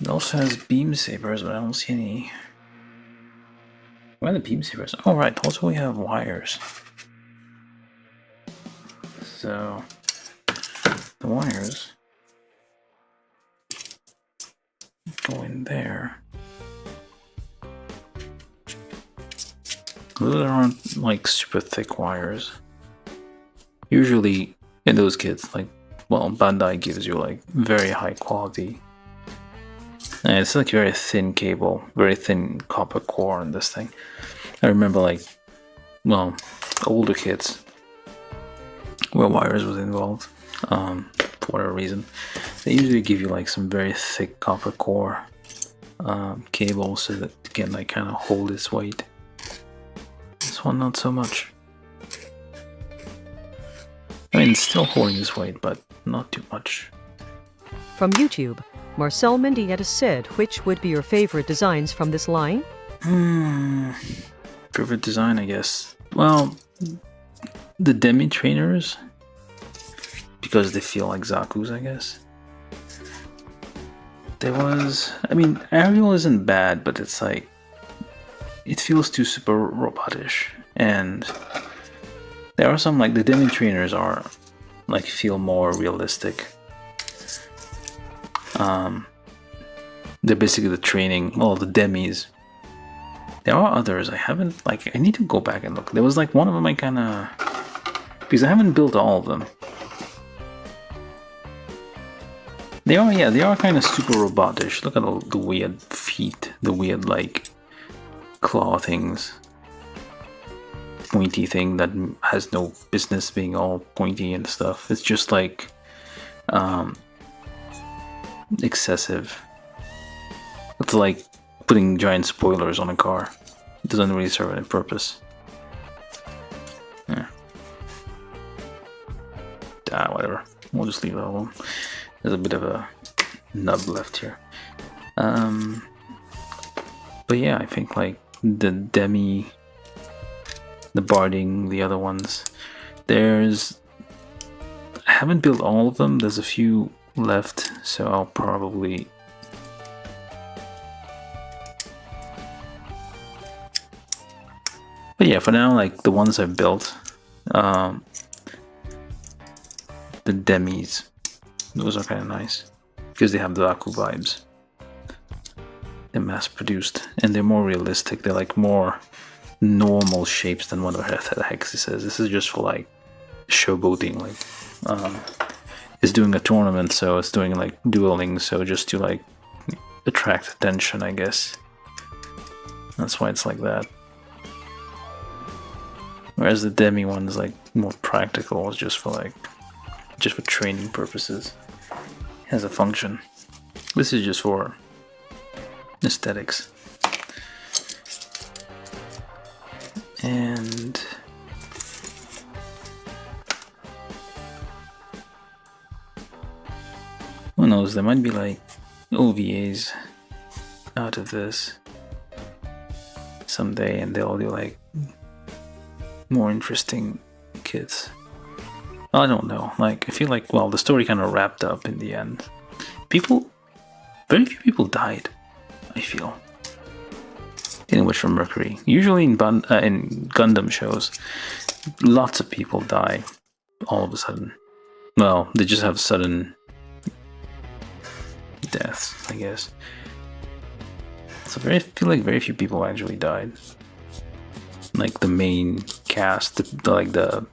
It also has beam sabers, but I don't see any. Where are the beam sabers? Oh, right. Also, we have wires. So, the wires go in there. Those aren't like super thick wires. Usually, in those kits, like, well, Bandai gives you like very high quality. And it's like very thin cable, very thin copper core in this thing. I remember like, well, older kits where wires was involved, for whatever reason. They usually give you like some very thick copper core cable so that it can like kind of hold its weight. This one not so much. I mean, it's still holding its weight, but not too much. From YouTube, Marcel Mendieta said, which would be your favorite designs from this line? Favorite design, I guess. Well, the Demi trainers, because they feel like Zaku's, I guess. There was, I mean, Ariel isn't bad, but it's like, it feels too super robotish. And there are some, like, the Demi trainers are, like, feel more realistic. They're basically the training, well, the demis. There are others, I haven't, like, I need to go back and look. There was like one of them I kind of, because I haven't built all of them. They are, yeah, they are kind of super robotish. Look at the weird feet, the weird, like, claw things. Pointy thing that has no business being all pointy and stuff. It's just like, excessive. It's like putting giant spoilers on a car. It doesn't really serve any purpose. Yeah. Whatever. We'll just leave it alone. There's a bit of a nub left here. But yeah, I think like the Demi, the Barding, the other ones. There's... I haven't built all of them. There's a few left, so I'll probably... But yeah, for now, like the ones I've built, the Demis, those are kind of nice because they have the Aku vibes. They're mass produced and they're more realistic. They're like more normal shapes than whatever the heck this is. This is just for like showboating, like it's doing a tournament, so it's doing like dueling, so just to like attract attention, I guess. That's why it's like that. Whereas the Demi one is like more practical, it's just for training purposes. It has a function. This is just for aesthetics. And who knows, there might be like OVAs out of this someday, and they'll do like more interesting kits. I don't know, like I feel like, well, the story kind of wrapped up in the end. Very few people died, I feel. in Witch from Mercury. Usually in Gundam shows, lots of people die all of a sudden. Well, they just have sudden deaths, I guess. So I feel like very few people actually died. Like the main cast, the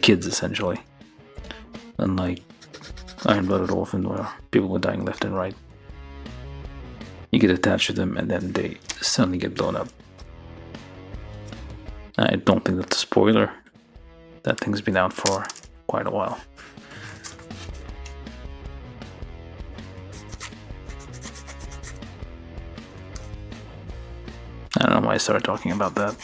kids essentially. Unlike Iron-Blooded Orphan, where people were dying left and right. You get attached to them and then they suddenly get blown up. I don't think that's a spoiler. That thing's been out for quite a while. I don't know why I started talking about that.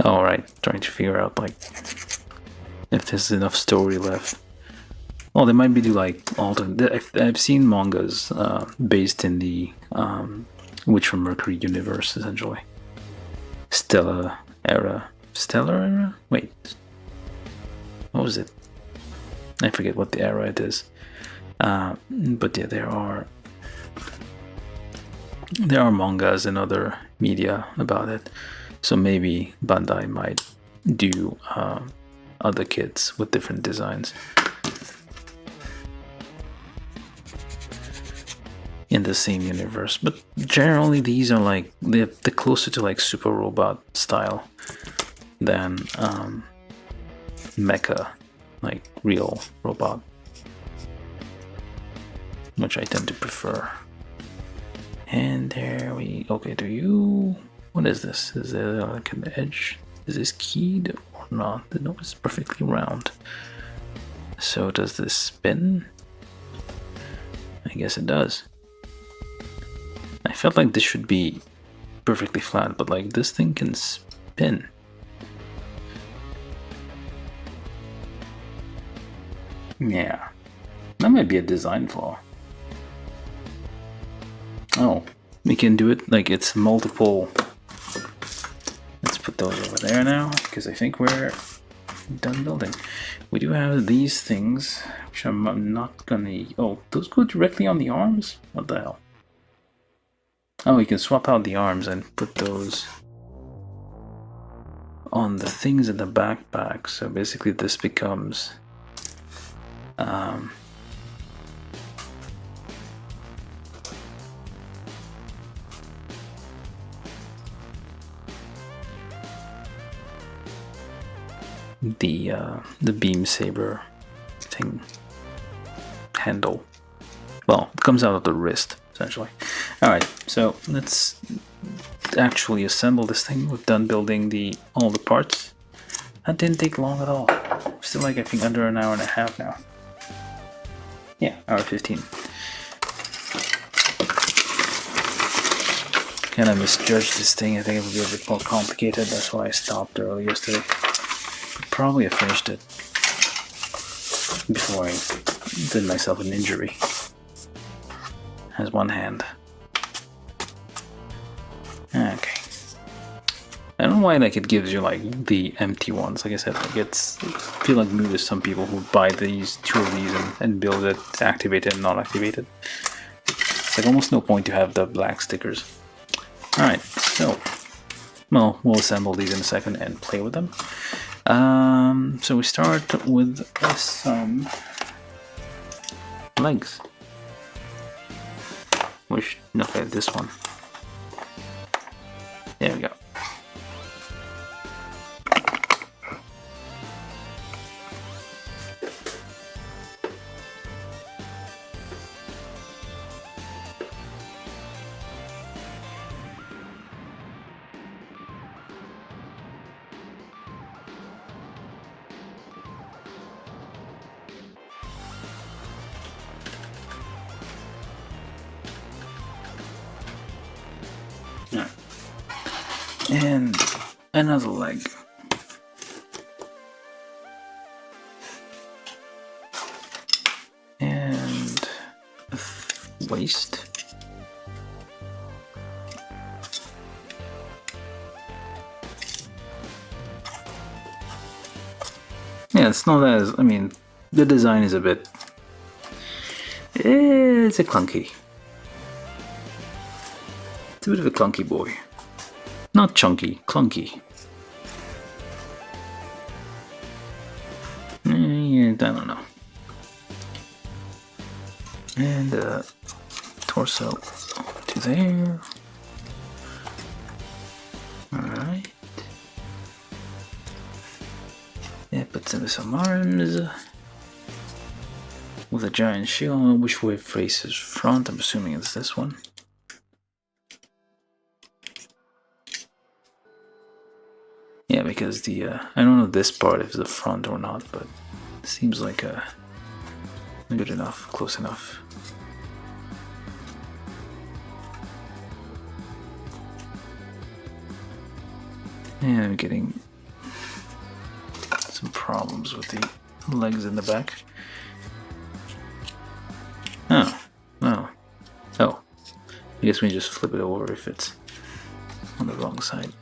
Alright, trying to figure out like if there's enough story left. Well, they might be do like alternate. I've seen mangas based in the Witch from Mercury universe, essentially. Stellar era? Wait, what was it? I forget what the era it is. But yeah, there are mangas and other media about it. So maybe Bandai might do other kits with different designs in the same universe. But generally these are like they're closer to like super robot style than mecha, like real robot, which I tend to prefer. And there we okay. What is this? Is there like an edge? Is this keyed or not? No, it's perfectly round. So does this spin? I guess it does. I felt like this should be perfectly flat, but like this thing can spin. Yeah, that might be a design flaw. Oh, we can do it like it's multiple. Let's put those over there now, because I think we're done building. We do have these things, which I'm not gonna... Oh, those go directly on the arms? What the hell? Oh, you can swap out the arms and put those on the things in the backpack. So basically this becomes... the beam saber thing handle. Well, it comes out of the wrist essentially. All right, so let's actually assemble this thing. We've done building all the parts. That didn't take long at all. Still like I think under an hour and a half now. Yeah, hour 15. Kind of misjudged this thing. I think it would be a bit more complicated. That's why I stopped early yesterday. Probably I finished it before I did myself an injury. Has one hand. Okay. I don't know why like it gives you like the empty ones. Like I said, like I feel like maybe there's some people who buy two of these and build it, activate it and not activate it. It's like almost no point to have the black stickers. Alright, so well, we'll assemble these in a second and play with them. So we start with some legs. Okay, this one. There we go. And another leg. And a waist. Yeah, it's not as, I mean, the design is a bit It's a clunky. It's a bit of a clunky boy. Not chunky, clunky. Yeah, I don't know. And torso to there. Alright. Yeah, put some arms. With a giant shield. I don't know which way faces front. I'm assuming it's this one. Yeah, because the I don't know this part if it's the front or not, but it seems like good enough, close enough. And I'm getting some problems with the legs in the back. Oh, oh, oh. I guess we just flip it over if it's on the wrong side.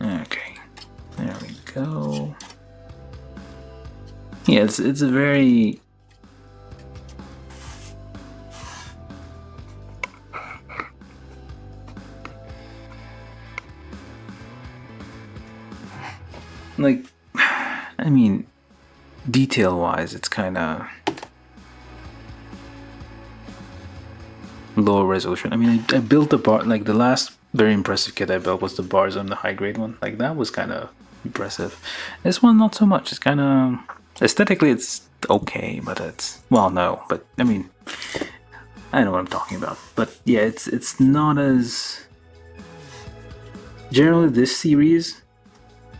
Okay, there we go. Yeah, it's a very like, I mean, detail-wise, it's kind of lower resolution. I mean, I built the bar, like the last very impressive kit I built was the bars on the high-grade one. Like that was kind of impressive. This one, not so much. It's kind of aesthetically, it's okay, but it's, well, no, but I mean, I know what I'm talking about. But yeah, it's not as generally this series.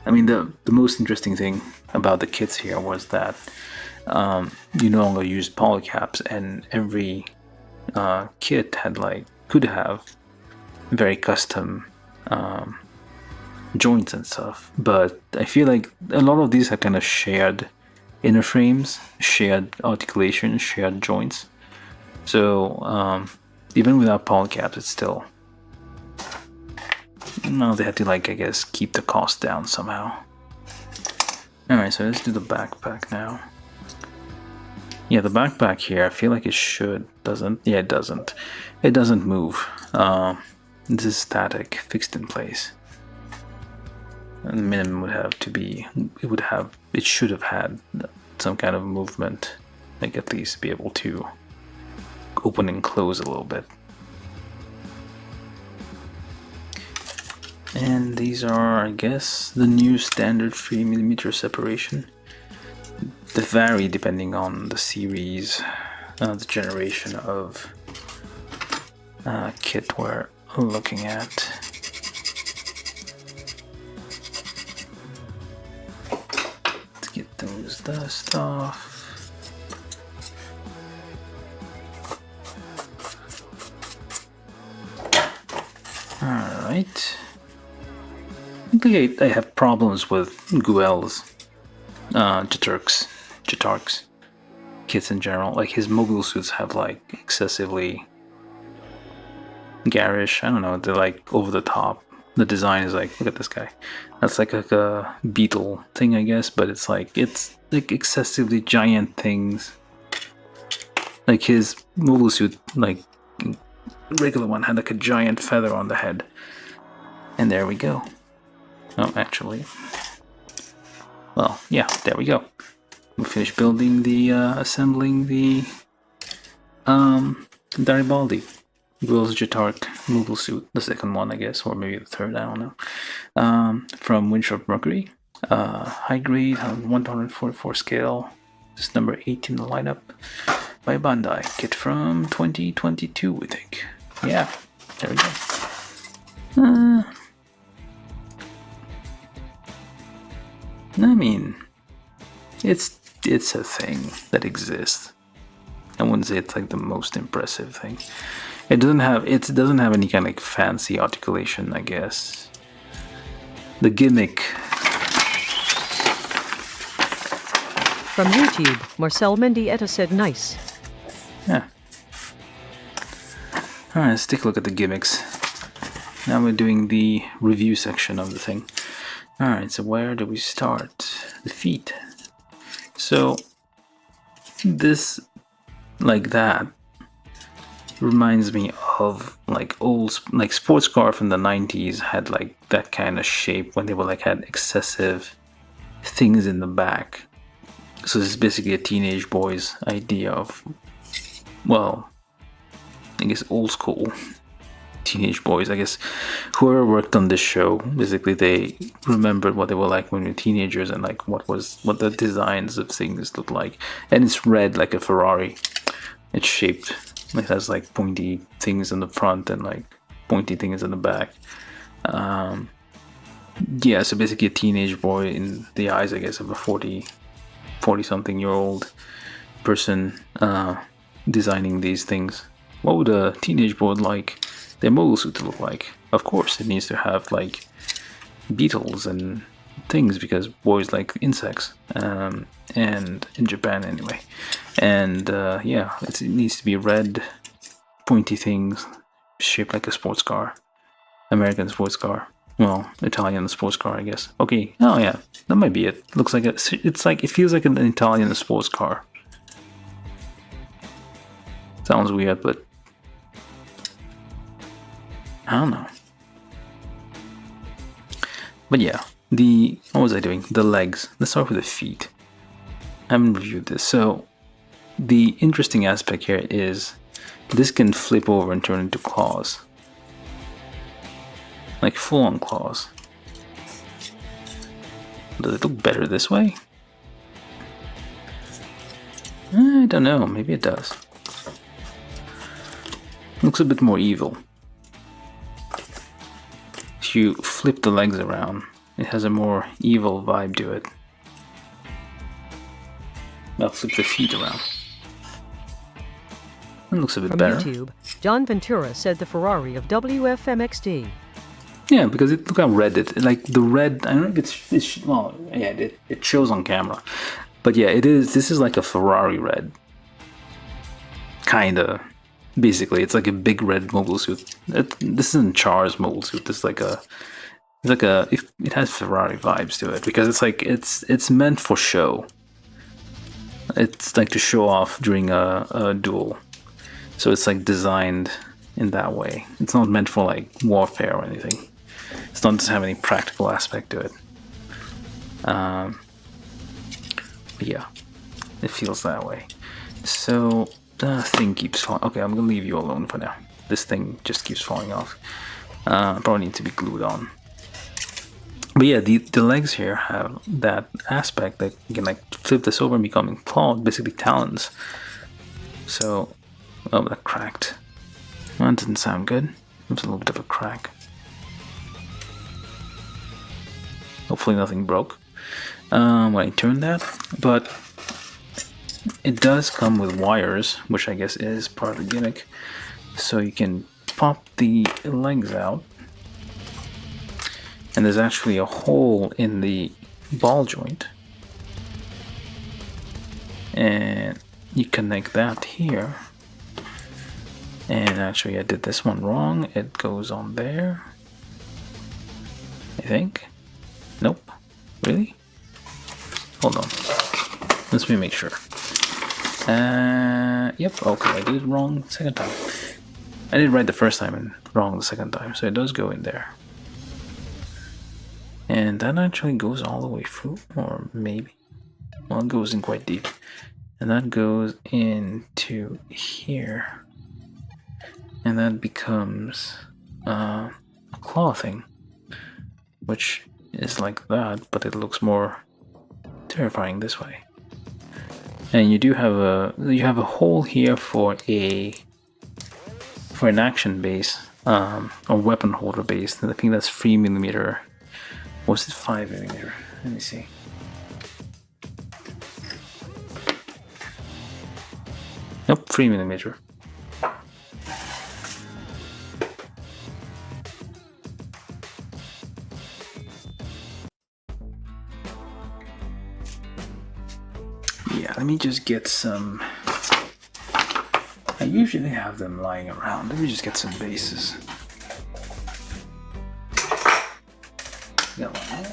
I mean, the most interesting thing about the kits here was that you no longer use polycaps, and every kit had could have very custom joints and stuff. But I feel like a lot of these are kind of shared inner frames, shared articulation, shared joints. So even without polycaps, it's still, no, they had to I guess keep the cost down somehow. Alright, so let's do the backpack now. Yeah, the backpack here, I feel like it doesn't. Yeah, it doesn't. It doesn't move. This is static, fixed in place. And the minimum would have to be, it should have had some kind of movement, at least be able to open and close a little bit. And these are, I guess, the new standard 3mm separation. They vary depending on the series, the generation of kit we're looking at. Let's get those dust off. Alright. I have problems with Guel's Jetark's kits in general. His mobile suits have excessively garish, I don't know, they're over the top. The design is look at this guy. That's like a beetle thing, I guess, but it's excessively giant things. His mobile suit, regular one, had a giant feather on the head. And there we go. Oh, actually, well, yeah, there we go. We finished building assembling the Darilbalde Will's Jetark mobile suit, the second one, I guess, or maybe the third, I don't know. From Mercury, high grade, 144 scale, this number 8 in the lineup by Bandai. Kit from 2022, I think. Yeah, there we go. I mean, it's a thing that exists. I wouldn't say it's the most impressive thing. It doesn't have any kind of fancy articulation, I guess. The gimmick. From YouTube, Marcel Mendieta said nice. Yeah. Alright, let's take a look at the gimmicks. Now we're doing the review section of the thing. Alright, so where do we start? The feet. So this, like that, reminds me of like old, like sports car from the 90s had like that kind of shape when they were like had excessive things in the back. So this is basically a teenage boy's idea of, well, I guess old school teenage boys. I guess whoever worked on this show, basically they remembered what they were like when we were teenagers and like what the designs of things looked like. And it's red like a Ferrari. It's shaped. It has like pointy things in the front and like pointy things in the back. Yeah, so basically a teenage boy in the eyes, I guess, of a 40-something year old person designing these things. What would a teenage boy like their mobile suit to look like? Of course, it needs to have like beetles and things because boys like insects, and in Japan anyway. And yeah, it needs to be red, pointy things, shaped like a sports car, American sports car. Well, Italian sports car, I guess. Okay. Oh yeah, that might be it. Looks like it feels like an Italian sports car. Sounds weird, but I don't know. But yeah, what was I doing? The legs. Let's start with the feet. I haven't reviewed this. So the interesting aspect here is this can flip over and turn into claws. Like full-on claws. Does it look better this way? I don't know, maybe it does. Looks a bit more evil. If you flip the legs around, it has a more evil vibe to it. I'll flip the feet around. It looks a bit From better. YouTube, John Ventura said the Ferrari of WFMXD. Yeah, because look how red it, like the red, I don't know if it's well, yeah, it shows on camera. But yeah, this is like a Ferrari red. Kinda. Basically, it's like a big red mobile suit. This isn't Char's mobile suit. This is like it has Ferrari vibes to it because it's like it's meant for show. It's like to show off during a duel. So it's like designed in that way. It's not meant for like warfare or anything. It doesn't have any practical aspect to it. But yeah, it feels that way. So the thing keeps falling. Okay, I'm gonna leave you alone for now. This thing just keeps falling off. Probably need to be glued on. But yeah, the legs here have that aspect that you can like flip this over and becoming clawed, basically talons. So, oh, that cracked. That didn't sound good. It was a little bit of a crack. Hopefully nothing broke when I turned that, but it does come with wires, which I guess is part of the gimmick. So you can pop the legs out, and there's actually a hole in the ball joint, and you connect that here. And actually I did this one wrong. It goes on there, I think. Nope. Really? Hold on. Let me make sure. Yep, okay, I did it wrong the second time. I did it right the first time and wrong the second time, so it does go in there. And that actually goes all the way through, or maybe. Well, it goes in quite deep. And that goes into here. And that becomes a claw thing, which is like that, but it looks more terrifying this way. And you do have a hole here for an action base, or weapon holder base. I think that's 3mm. Was it 5mm? Let me see. Nope, 3mm. Yeah, let me just get some. I usually have them lying around. Let me just get some bases. Got one.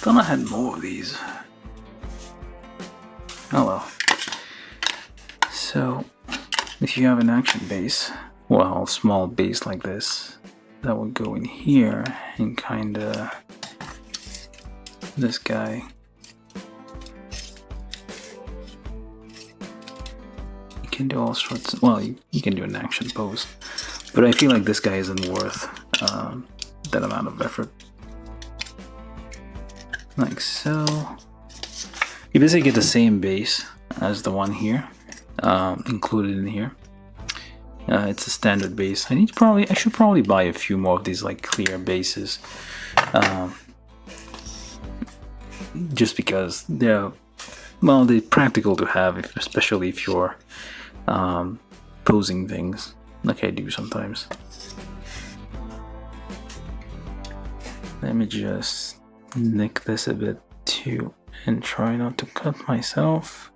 Thought I had more of these. Oh well. So, if you have an action base, well, small base like this, that would go in here and kinda... this guy. You can do all sorts of, well, you can do an action pose, but I feel like this guy isn't worth that amount of effort. Like so. You basically get the same base as the one here, included in here. It's a standard base. I should probably buy a few more of these like clear bases, just because they're practical to have, especially if you're posing things like I do sometimes. Let me just nick this a bit too and try not to cut myself.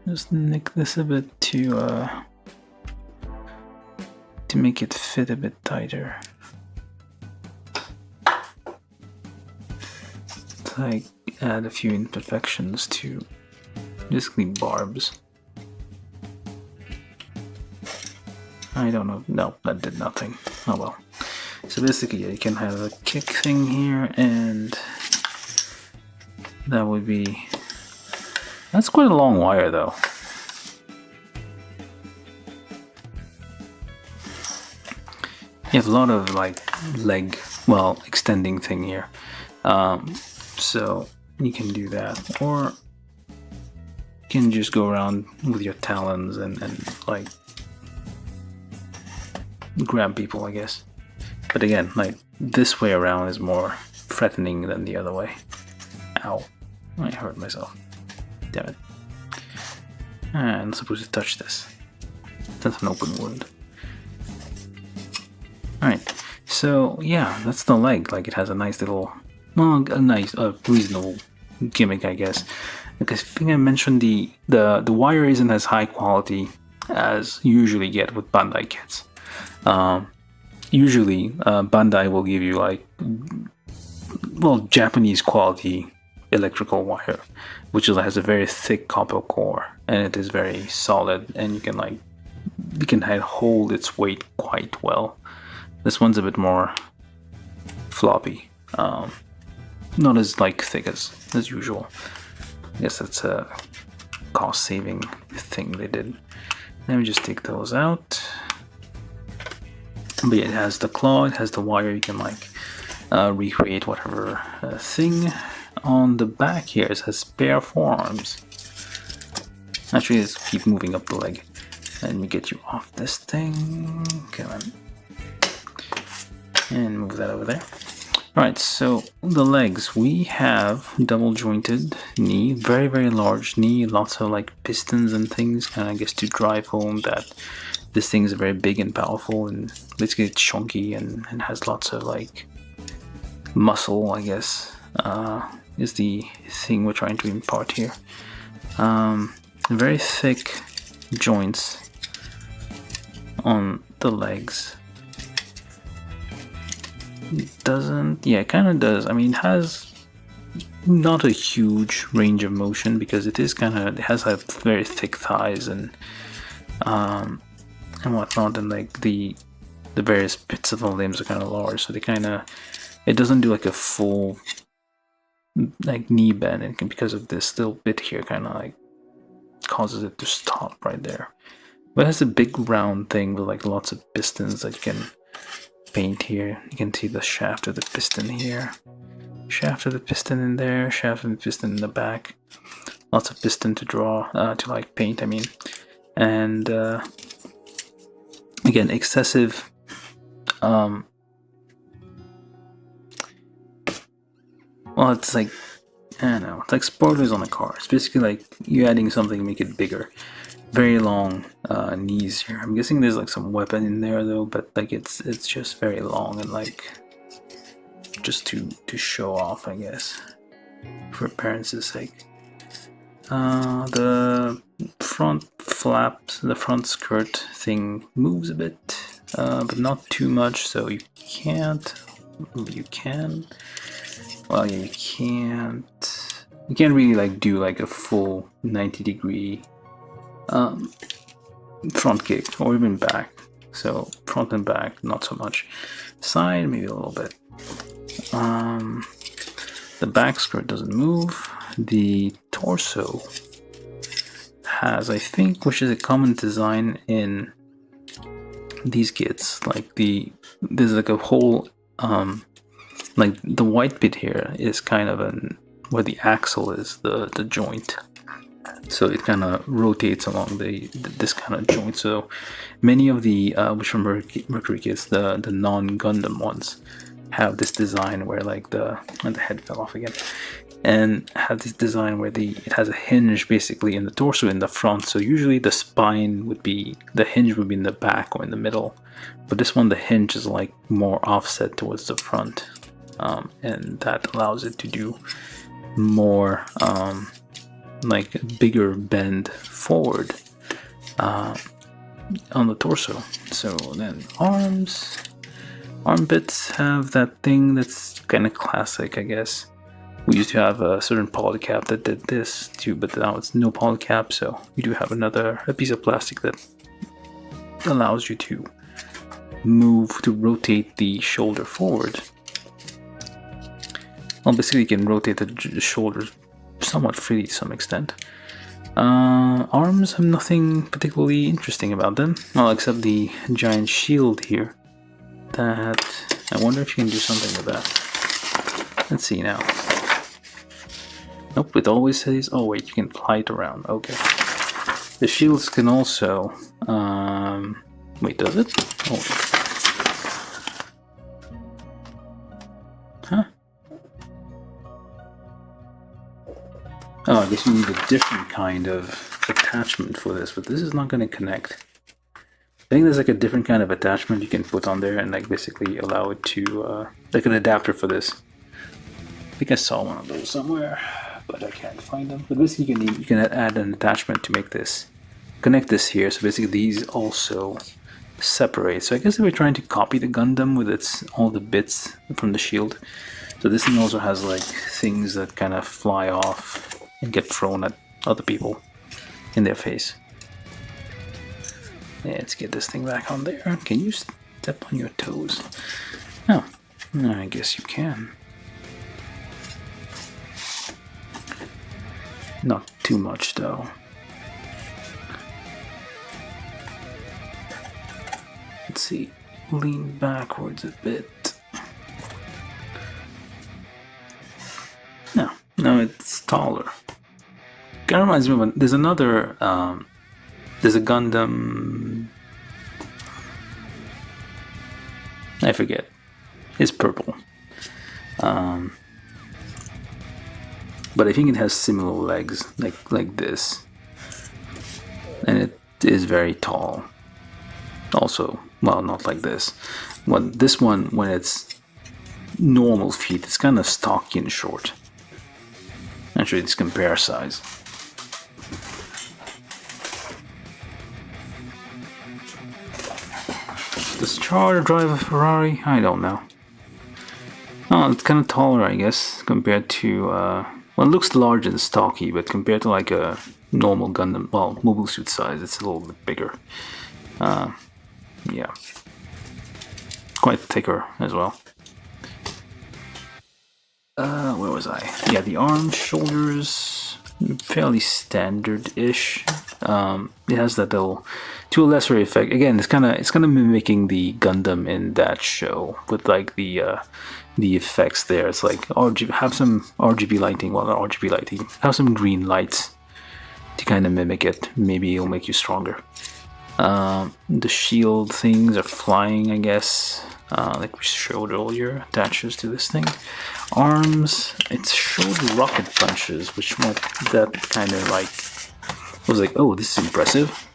Just nick this a bit to make it fit a bit tighter. It's like add a few imperfections to basically barbs. I don't know. No, that did nothing. Oh well. So basically, yeah, you can have a kick thing here, and that would be... That's quite a long wire, though. You have a lot of like leg, well, extending thing here. So you can do that, or you can just go around with your talons and like grab people, I guess. But again, like this way around is more threatening than the other way. Ow, I hurt myself. Damn it. I'm supposed to touch this. That's an open wound. Alright, so yeah, that's the leg. Like it has a nice little, well, a nice, reasonable gimmick, I guess. Because I think I mentioned the wire isn't as high quality as you usually get with Bandai kits. Usually, Bandai will give you like, well, Japanese quality electrical wire, which has a very thick copper core, and it is very solid, and you can hold its weight quite well. This one's a bit more floppy, not as like thick as usual. I guess that's a cost-saving thing they did. Let me just take those out. But yeah, it has the claw, it has the wire, you can like recreate whatever thing. On the back here it says spare forearms. Actually, let's keep moving up the leg. Let me get you off this thing. Come on. And move that over there. Alright, so the legs, we have double jointed knee, very, very large knee, lots of like pistons and things, and I guess to drive home that this thing is very big and powerful, and basically it's chunky and has lots of like muscle, I guess, is the thing we're trying to impart here. Very thick joints on the legs. Doesn't, yeah, it kind of does. I mean, it has not a huge range of motion because it is kind of, it has a very thick thighs and whatnot, and like the various bits of the limbs are kind of large, so they kind of, it doesn't do like a full like knee bend, and because of this little bit here, kind of like causes it to stop right there. But it has a big round thing with like lots of pistons that you can paint here. You can see the shaft of the piston here, shaft of the piston in there, shaft of the piston in the back. Lots of piston to draw, to like paint, I mean. And again, excessive well, it's like, I don't know, it's like spoilers on a car. It's basically like you adding something to make it bigger. Very long knees here. I'm guessing there's like some weapon in there though, but like it's just very long and like just to show off, I guess, for appearance's sake. The front flaps, the front skirt thing moves a bit, but not too much, so you can't. You can. well, yeah, you can't really like do like a full 90-degree front kick or even back. So front and back, not so much. Side, maybe a little bit. The back skirt doesn't move. The torso has, I think, which is a common design in these kits. Like there's like a whole like the white bit here is kind of where the axle is, the joint. So it kind of rotates along this kind of joint. So many of the which are Mercury kits, the non-Gundam ones, have this design where like the head fell off again, and have this design where it has a hinge basically in the torso in the front. So usually the hinge would be in the back or in the middle, but this one the hinge is like more offset towards the front, and that allows it to do more like a bigger bend forward on the torso. So then armpits have that thing that's kind of classic, I guess. We used to have a certain polycap that did this too, but now it's no polycap, so you do have a piece of plastic that allows you to rotate the shoulder forward. Well, basically you can rotate the shoulders somewhat freely to some extent. Arms have nothing particularly interesting about them, well, except the giant shield here. That I wonder if you can do something with that. Let's see now. Nope, it always says, oh wait, you can fly it around. Okay. The shields can also wait, does it? Oh. Huh? Oh, I guess you need a different kind of attachment for this, but this is not going to connect. I think there's like a different kind of attachment you can put on there and like basically allow it to, like an adapter for this. I think I saw one of those somewhere, but I can't find them. But basically you can add an attachment to make this, connect this here. So basically these also separate. So I guess they were trying to copy the Gundam with all the bits from the shield. So this thing also has like things that kind of fly off and get thrown at other people in their face. Let's get this thing back on there. Can you step on your toes? Oh, I guess you can. Not too much though. Let's see. Lean backwards a bit. No, it's taller. Kind of reminds me of there's another. There's a Gundam. I forget. It's purple. But I think it has similar legs, like this, and it is very tall. Also, well, not like this. Well, this one, when it's normal feet, it's kind of stocky and short. Actually, let's compare size. Does Charter drive a Ferrari? I don't know. Oh, it's kind of taller, I guess, compared to, well, it looks large and stocky, but compared to like a normal Gundam, well, mobile suit size, it's a little bit bigger. Yeah. Quite thicker as well. Where was I? Yeah, the arms, shoulders, fairly standard-ish. It has that little, to a lesser effect. Again, it's kind of mimicking the Gundam in that show with like the effects there. It's like have some RGB lighting. Well, not RGB lighting. Have some green lights to kind of mimic it. Maybe it'll make you stronger. The shield things are flying, I guess. Like we showed earlier, attaches to this thing. Arms, it showed rocket punches, which what that kind of like was like, oh, this is impressive.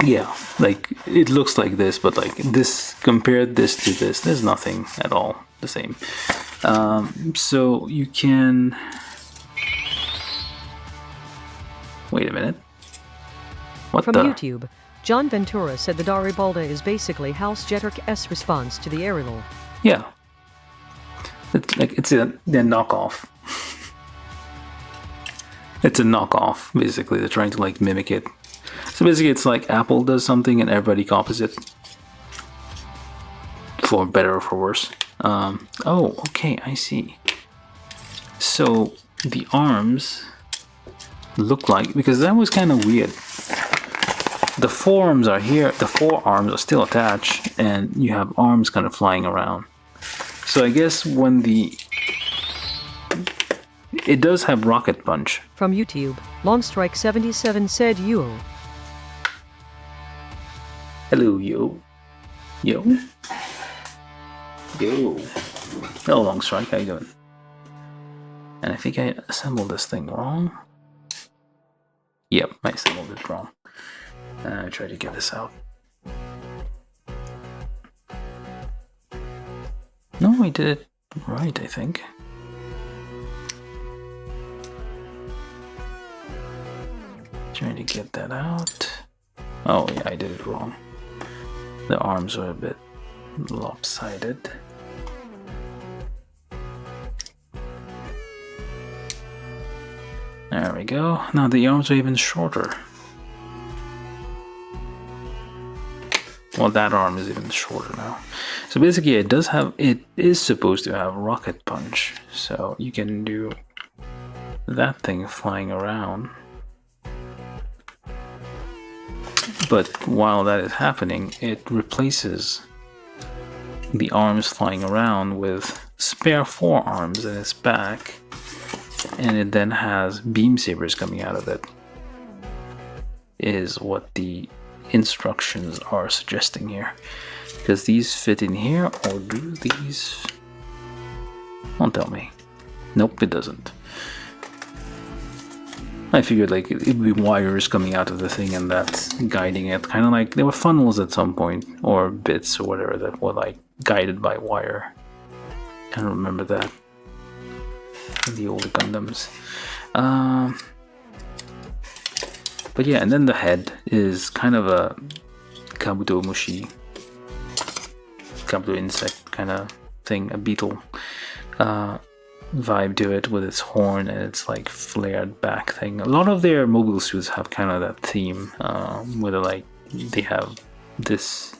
Yeah, like it looks like this, but like this, compared this to this, there's nothing at all the same. So you can wait a minute. What From the? YouTube, John Ventura said the Darilbalde is basically House Jeterk S response to the Aerial. Yeah. It's a knockoff. It's a knockoff, basically. They're trying to like mimic it. So basically, it's like Apple does something and everybody copies it, for better or for worse. Oh, okay, I see. So the arms look like, because that was kind of weird. The forearms are here, the forearms are still attached, and you have arms kind of flying around. So I guess when it does have rocket punch. From YouTube, Longstrike77 said yo. Hello, yo. Yo. Yo. Hello, Longstrike, how you doing? And I think I assembled this thing wrong. Yep, I assembled it wrong. I try to get this out. No, I did it right, I think. Trying to get that out. Oh yeah, I did it wrong. The arms are a bit lopsided. There we go. Now the arms are even shorter. Well, that arm is even shorter now. So basically, it is supposed to have rocket punch. So you can do that thing flying around. But while that is happening, it replaces the arms flying around with spare forearms in its back. And it then has beam sabers coming out of it, is what the instructions are suggesting here. Because these fit in here, or do these? Don't tell me. Nope, it doesn't. I figured like it'd be wires coming out of the thing and that's guiding it. Kind of like there were funnels at some point, or bits or whatever, that were like guided by wire. I don't remember that. The old Gundams. But yeah, and then the head is kind of a kabuto mushi, kabuto insect kind of thing, a beetle vibe to it, with its horn and its like flared back thing. A lot of their mobile suits have kind of that theme, where they have this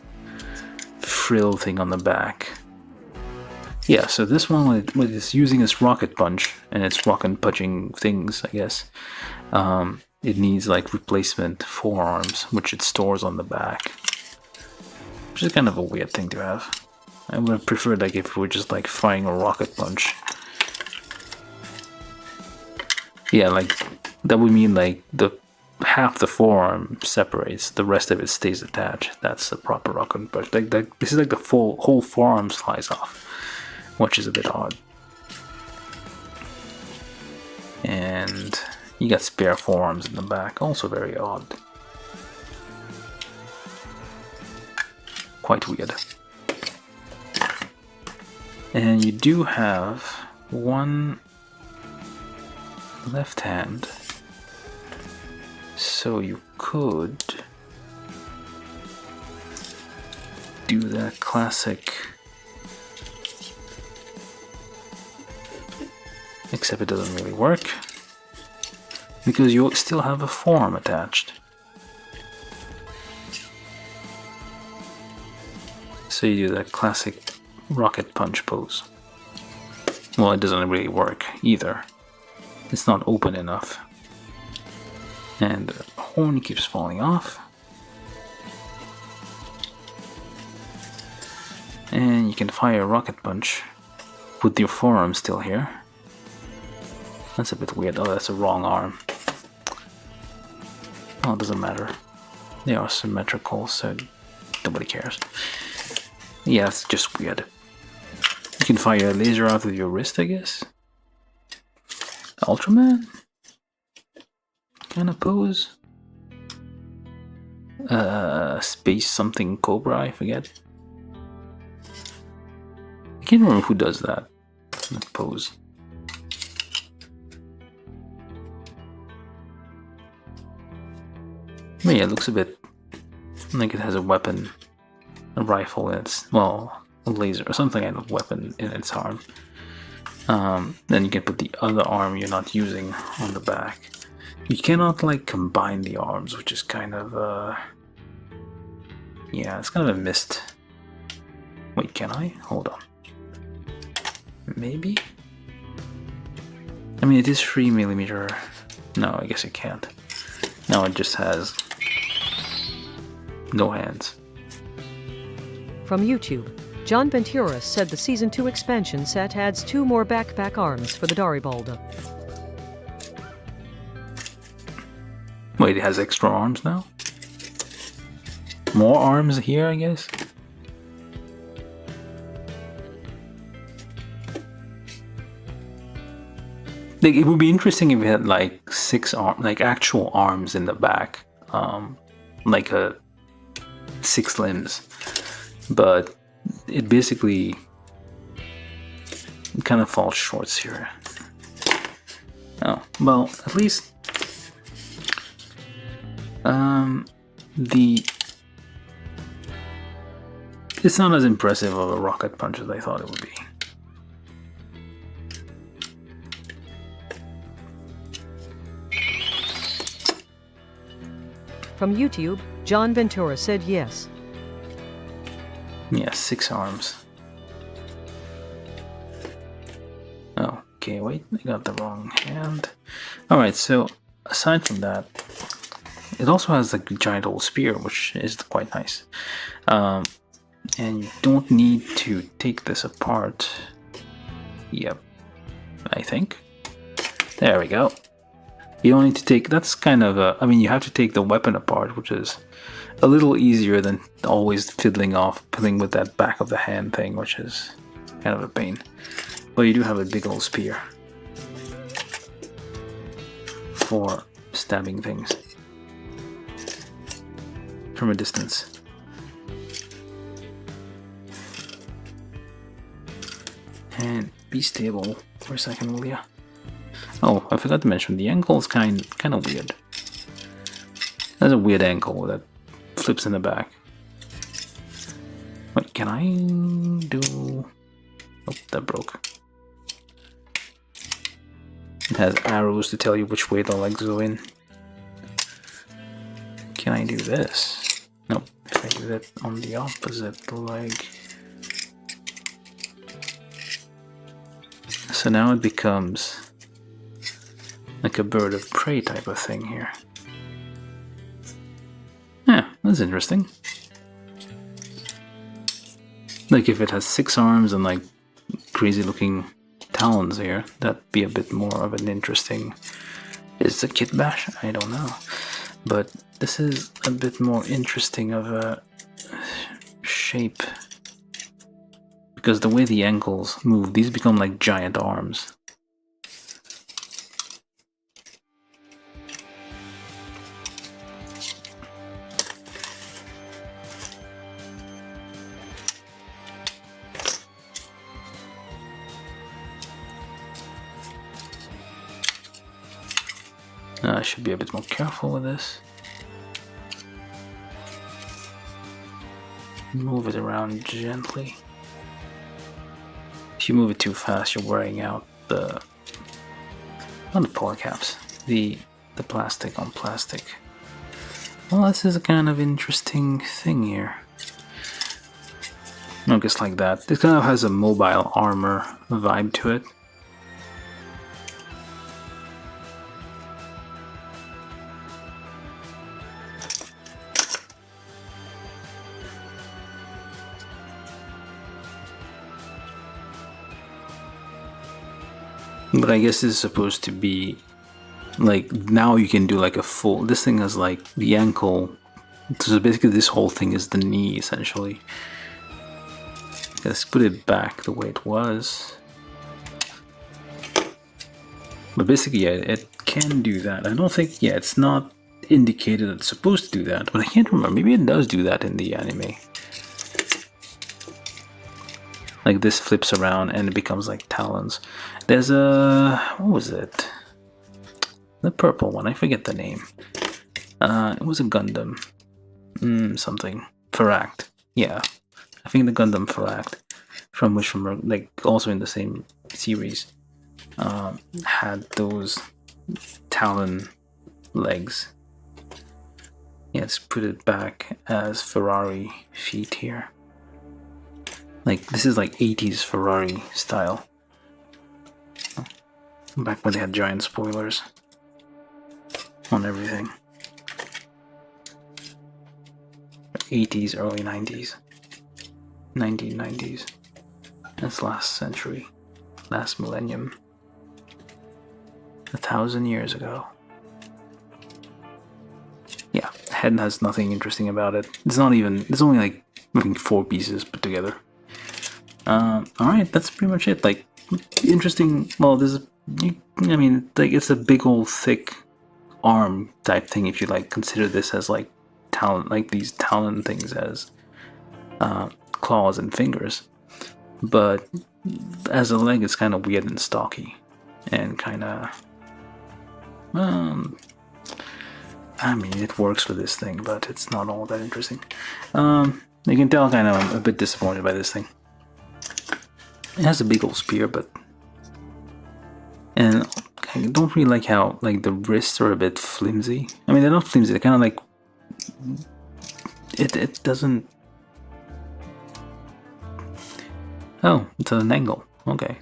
frill thing on the back. Yeah, so this one, with it's using its rocket punch and its rocket punching things, I guess, it needs like replacement forearms, which it stores on the back, which is kind of a weird thing to have. I would have preferred like if it were just like firing a rocket punch. Yeah, like that would mean like half the forearm separates, the rest of it stays attached. That's the proper rocket punch. Like this is like the whole forearm slides off, which is a bit odd. And you got spare forearms in the back, also very odd. Quite weird. And you do have one left hand, so you could do that classic, except it doesn't really work because you still have a forearm attached. So you do that classic rocket punch pose. Well, it doesn't really work either. It's not open enough. And the horn keeps falling off. And you can fire a rocket punch with your forearm still here. That's a bit weird. Oh, that's a wrong arm. Oh, it doesn't matter. They are symmetrical, so nobody cares. Yeah, it's just weird. You can fire a laser out of your wrist, I guess. Ultraman? Kind of pose. Space something Cobra, I forget. I can't remember who does that pose. But yeah, it looks a bit like it has a weapon, a rifle in its, well, a laser or something kind of weapon in its arm. Then you can put the other arm you're not using on the back. You cannot like combine the arms, which is kind of yeah, it's kind of a missed. Wait, can I? Hold on. Maybe? I mean, it is 3mm. No, I guess it can't. Now it just has no hands. From YouTube, John Ventura said the Season 2 expansion set adds 2 more backpack arms for the Darilbalde. Wait, it has extra arms now? More arms here, I guess? Like, it would be interesting if it had like 6 arms, like actual arms in the back, like 6 limbs. But it basically kind of falls short here. Oh, well, at least it's not as impressive of a rocket punch as I thought it would be. From YouTube, John Ventura said yes. Yeah, 6 arms. Oh, okay, wait, I got the wrong hand. Alright, so aside from that, it also has like a giant old spear, which is quite nice. And you don't need to take this apart. Yep, I think. There we go. You don't need to take, that's kind of a, I mean, you have to take the weapon apart, which is a little easier than always fiddling with that back of the hand thing, which is kind of a pain. But you do have a big old spear for stabbing things from a distance. And be stable for a second, will ya? Oh, I forgot to mention, the ankle is kind of weird. There's a weird ankle that flips in the back. What can I do? Oh, that broke. It has arrows to tell you which way the legs go in. Can I do this? Nope. If I do that on the opposite leg. So now it becomes like a bird of prey type of thing here. Yeah, that's interesting. Like if it has 6 arms and like crazy looking talons here, that'd be a bit more of an interesting... Is it a kit bash? I don't know. But this is a bit more interesting of a shape. Because the way the ankles move, these become like giant arms. I should be a bit more careful with this. Move it around gently. If you move it too fast, you're wearing out the... not the polar caps, the plastic on plastic. Well, this is a kind of interesting thing here. Not just like that. It kind of has a mobile armor vibe to it. But I guess this is supposed to be like, now you can do like a full, this thing has like the ankle, so basically this whole thing is the knee essentially. Let's put it back the way it was. But basically, yeah, it can do that. I don't think, yeah, it's not indicated that it's supposed to do that, but I can't remember. Maybe it does do that in the anime. Like this flips around and it becomes like talons. There's a, what was it? The purple one, I forget the name. It was a Gundam. Something. Faract. Yeah. I think the Gundam Faract. From like also in the same series. had those Talon legs. Yeah, let's put it back as Ferrari feet here. Like, this is like 80s Ferrari style. Back when they had giant spoilers on everything. 80s, early 90s. 1990s. That's last century. Last millennium. 1,000 years ago. Yeah, head has nothing interesting about it. It's not even, it's only like, I think 4 pieces put together. Alright, that's pretty much it. Like, interesting, well, there's, I mean, like, it's a big old thick arm type thing if you like consider this as like talent, like these talon things as claws and fingers. But as a leg, it's kind of weird and stocky and kind of, I mean, it works for this thing, but it's not all that interesting. You can tell kind of I'm a bit disappointed by this thing. It has a big old spear, but, and I don't really like how like the wrists are a bit flimsy. I mean, they're not flimsy, they're kind of like, it doesn't, oh, it's at an angle, okay.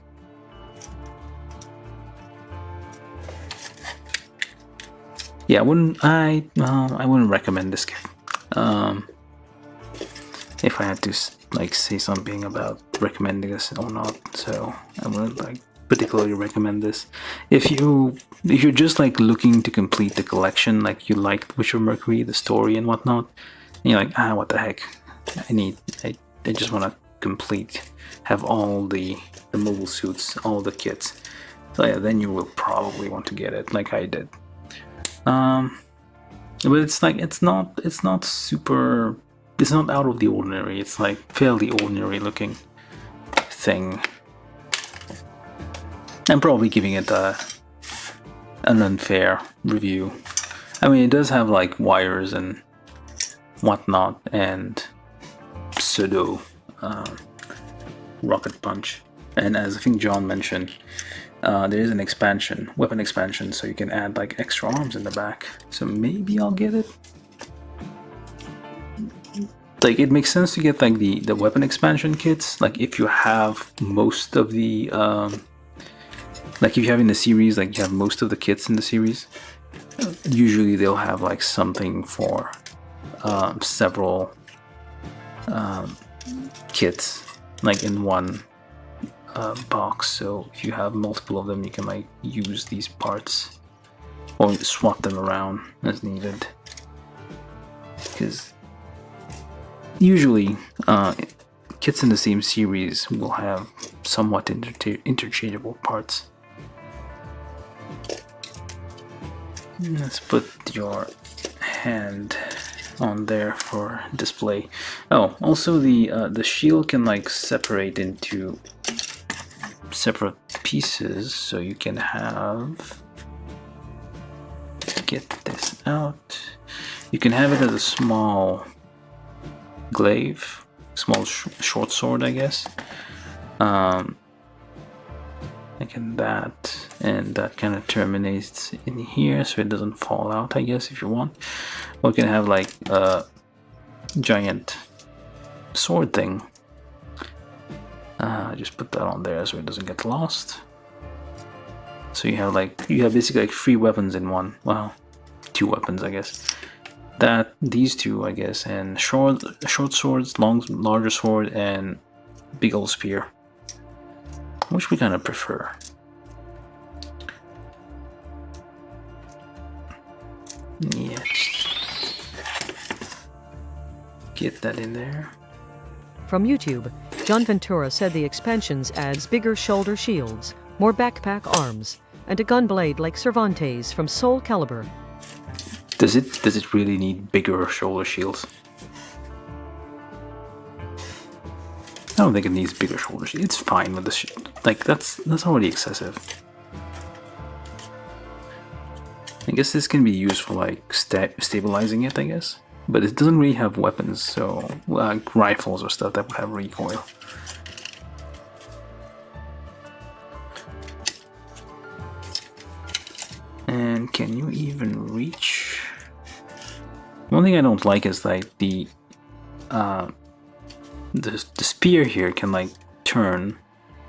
Yeah, I wouldn't recommend this kit. If I had to like say something about recommending this or not, so I wouldn't like particularly recommend this. If you're just like looking to complete the collection, like you liked Witcher Mercury, the story and whatnot, and you're like, what the heck, I just want to have all the mobile suits, all the kits. So yeah, then you will probably want to get it, like I did. But it's like it's not super. It's not out of the ordinary. It's like fairly ordinary looking thing. I'm probably giving it an unfair review. I mean, it does have like wires and whatnot, and pseudo rocket punch. And as I think John mentioned, there is an expansion, weapon expansion, so you can add like extra arms in the back. So maybe I'll get it. Like, it makes sense to get like the weapon expansion kits. Like, if you have most of the like if you have in the series, like you have most of the kits in the series, usually they'll have like something for several kits like in one box. So if you have multiple of them, you can like use these parts or swap them around as needed, because usually kits in the same series will have somewhat interchangeable parts. Let's put your hand on there for display. Oh, also the shield can like separate into separate pieces, so you can have, get this out, you can have it as a small glaive, small short sword, I guess, like in that, and that kind of terminates in here so it doesn't fall out, I guess, if you want. Or you can have like a giant sword thing. Just put that on there so it doesn't get lost. So you have basically like 3 weapons in one. Well, 2 weapons, I guess. These 2, I guess, and short swords, larger sword, and big old spear, which we kind of prefer. Yeah, get that in there. From YouTube, John Ventura said the expansions adds bigger shoulder shields, more backpack arms, and a gun blade like Cervantes from Soul Calibur. Does it really need bigger shoulder shields? I don't think it needs bigger shoulder shields. It's fine with the like that's already excessive. I guess this can be used for like stabilizing it, I guess. But it doesn't really have weapons, so like rifles or stuff that would have recoil. And can you even reach? One thing I don't like is like the spear here can like turn,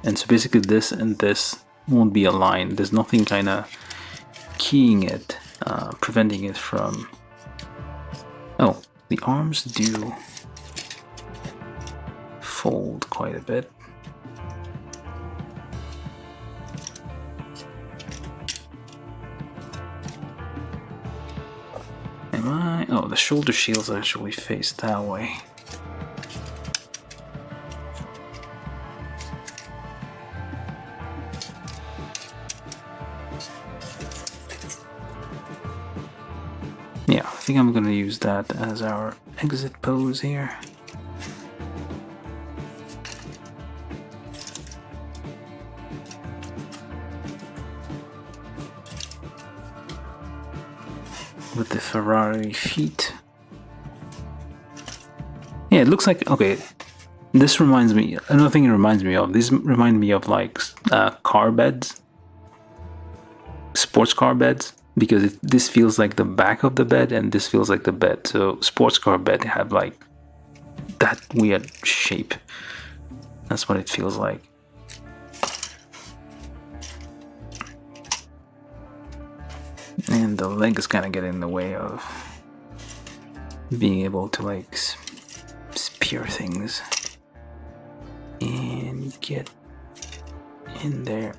and so basically this and this won't be aligned. There's nothing kind of keying it, preventing it from. Oh, the arms do fold quite a bit. Am I? Oh, the shoulder shields actually face that way. Yeah, I think I'm gonna use that as our exit pose here. With the Ferrari feet. Yeah, it looks like, okay, this reminds me, another thing it reminds me of, these remind me of like car beds, sports car beds, because this feels like the back of the bed and this feels like the bed. So sports car bed have like that weird shape. That's what it feels like. And the leg is kind of getting in the way of being able to like spear things and get in there.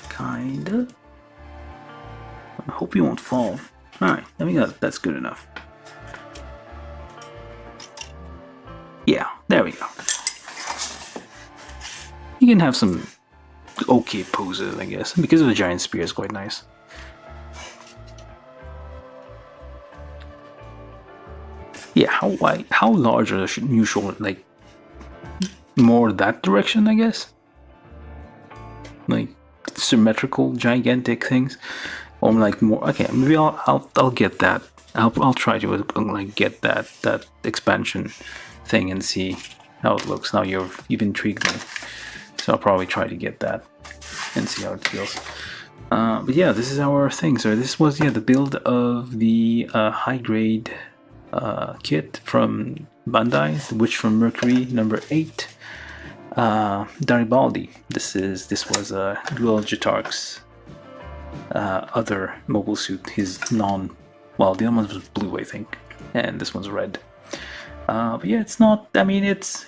Kinda. I hope you won't fall. Alright, I think that's good enough. Yeah, there we go. You can have some okay poses, I guess, because of the giant spear is quite nice. Yeah, how large are the new shoulders? Like more that direction, I guess. Like symmetrical, gigantic things, or like more. Okay, maybe I'll get that. I'll try to like get that expansion thing and see how it looks. Now you've intrigued me, so I'll probably try to get that and see how it feels. But yeah, this is our thing. So this was the build of the high grade kit from Bandai, the Witch from Mercury number 8. Darilbalde. This was Dual Jitark's other mobile suit. His well, the other one was blue, I think, and this one's red. But yeah, it's not. I mean, it's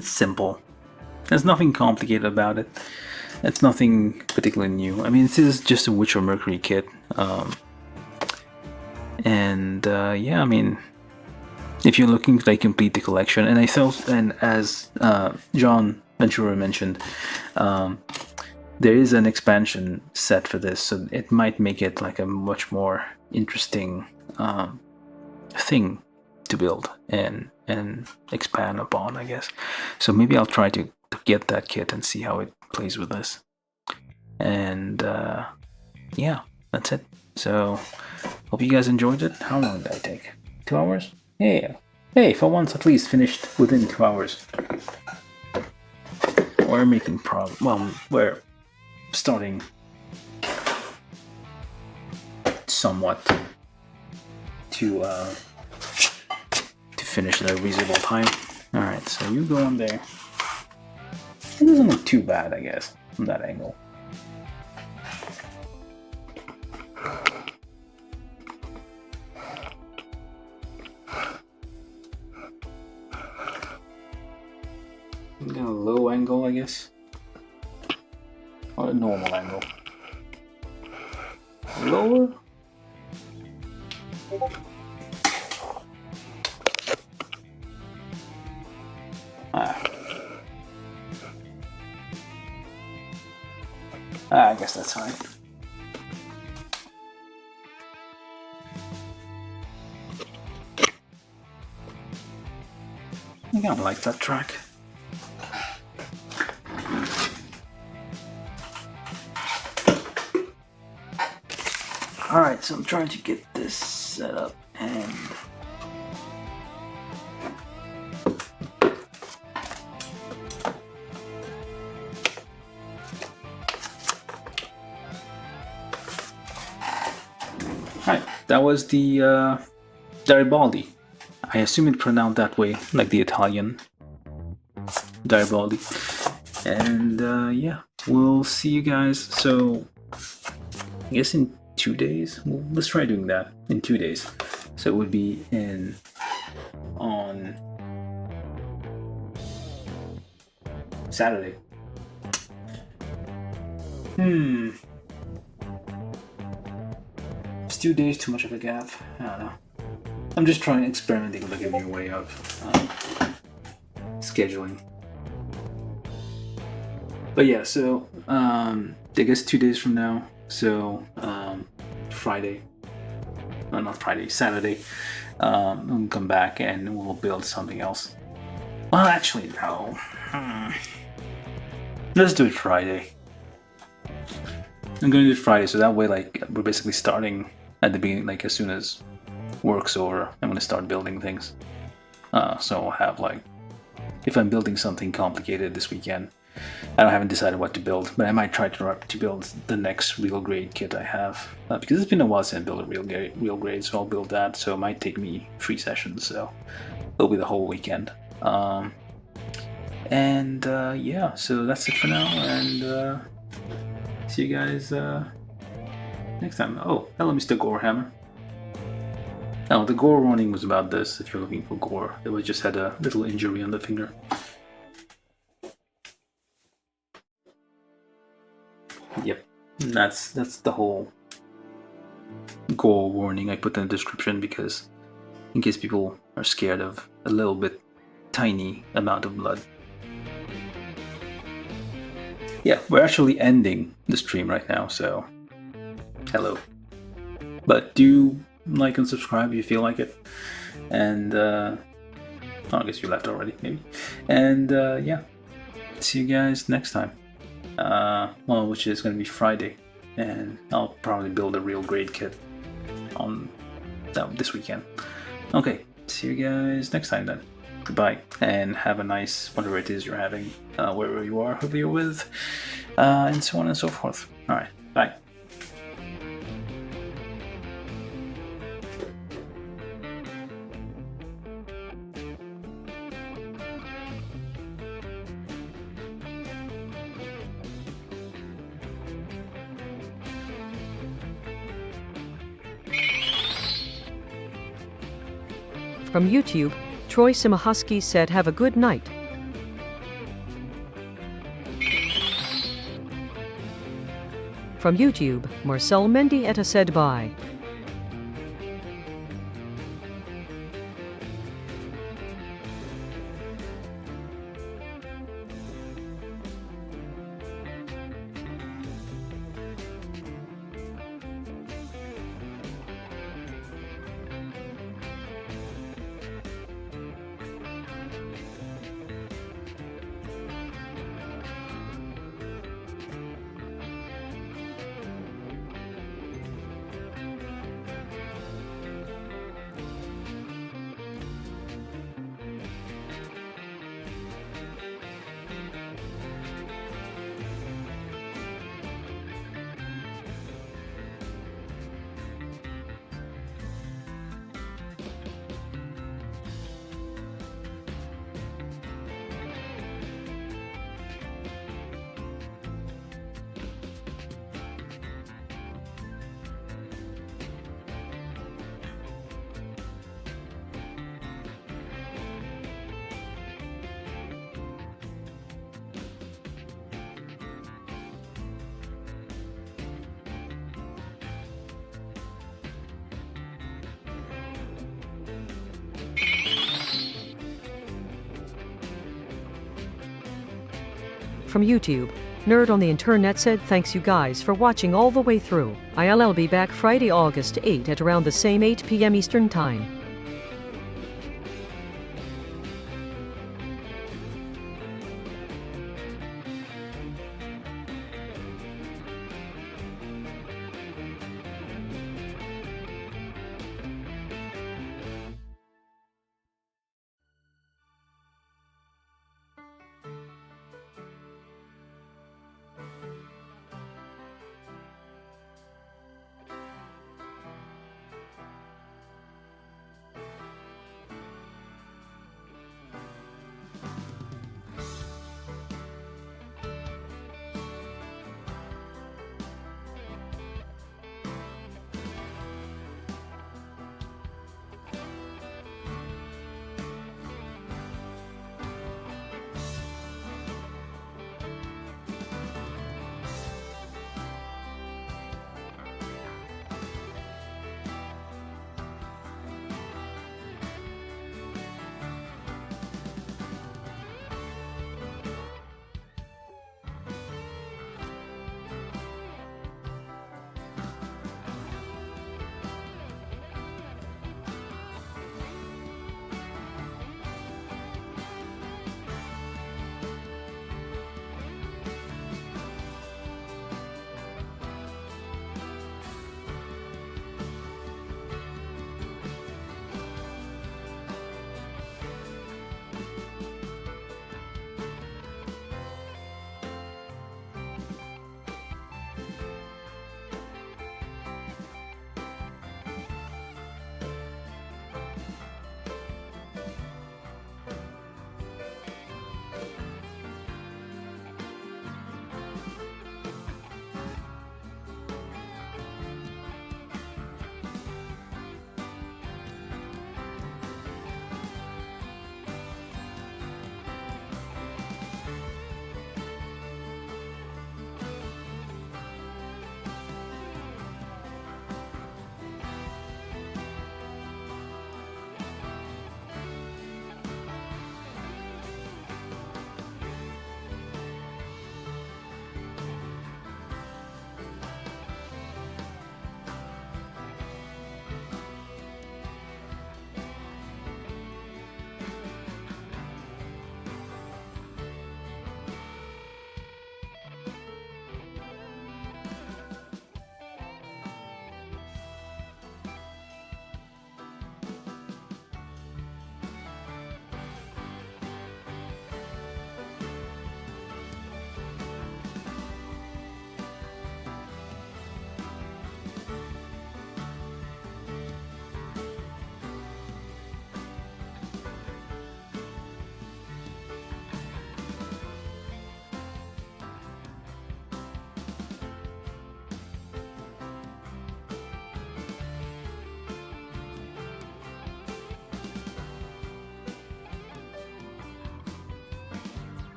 simple. There's nothing complicated about it. It's nothing particularly new. I mean, this is just a Witch of Mercury kit. Yeah, I mean, if you're looking to like complete the collection, and I felt, and as John Ventura mentioned, there is an expansion set for this, so it might make it like a much more interesting thing to build and expand upon, I guess. So maybe I'll try to get that kit and see how it plays with this. And yeah, that's it. So hope you guys enjoyed it. How long did I take? 2 hours? Yeah. Hey, for once at least finished within 2 hours. We're making progress. Well, we're starting somewhat to finish at a reasonable time. Alright, so you go in there. It doesn't look too bad, I guess, from that angle. A low angle, I guess, or a normal angle. Lower. I guess that's fine. I kind of like that track. Alright, so I'm trying to get this set up and that was the Darilbalde. I assume it pronounced that way, like the Italian Darilbalde. And yeah, we'll see you guys. So I guess in 2 days. Well, let's try doing that in 2 days. So it would be on Saturday. It's 2 days too much of a gap? I don't know. I'm just trying experimenting with like a new way of scheduling. But yeah, so I guess 2 days from now. So Friday. No, not Friday. Saturday. We'll come back and we'll build something else. Well, actually, no. Let's do it Friday. I'm gonna do it Friday, so that way, like, we're basically starting at the beginning, like, as soon as work's over, I'm gonna start building things. So I'll have, like, if I'm building something complicated this weekend, I haven't decided what to build, but I might try to build the next real grade kit I have, because it's been a while since I built a real grade, so I'll build that. So it might take me 3 sessions, so it'll be the whole weekend. Yeah, so that's it for now, and see you guys next time. Oh, hello, Mr. Gorehammer. Oh, the gore warning was about this. If you're looking for gore, it was just had a little injury on the finger. Yep, that's the whole gore warning I put in the description, because in case people are scared of a little bit tiny amount of blood. Yeah, we're actually ending the stream right now, so hello. But do like and subscribe if you feel like it. And oh, I guess you left already, maybe. And yeah, see you guys next time. Well, which is going to be Friday, and I'll probably build a real grade kit on this weekend. Okay, see you guys next time then. Goodbye, and have a nice whatever it is you're having, wherever you are, whoever you're with, and so on and so forth. Alright, bye. From YouTube, Troy Simahusky said, "Have a good night." From YouTube, Marcel Mendieta said, "Bye." From YouTube, Nerd on the Internet said, "Thanks you guys for watching all the way through. I'll be back Friday, August 8 at around the same 8 p.m. Eastern Time."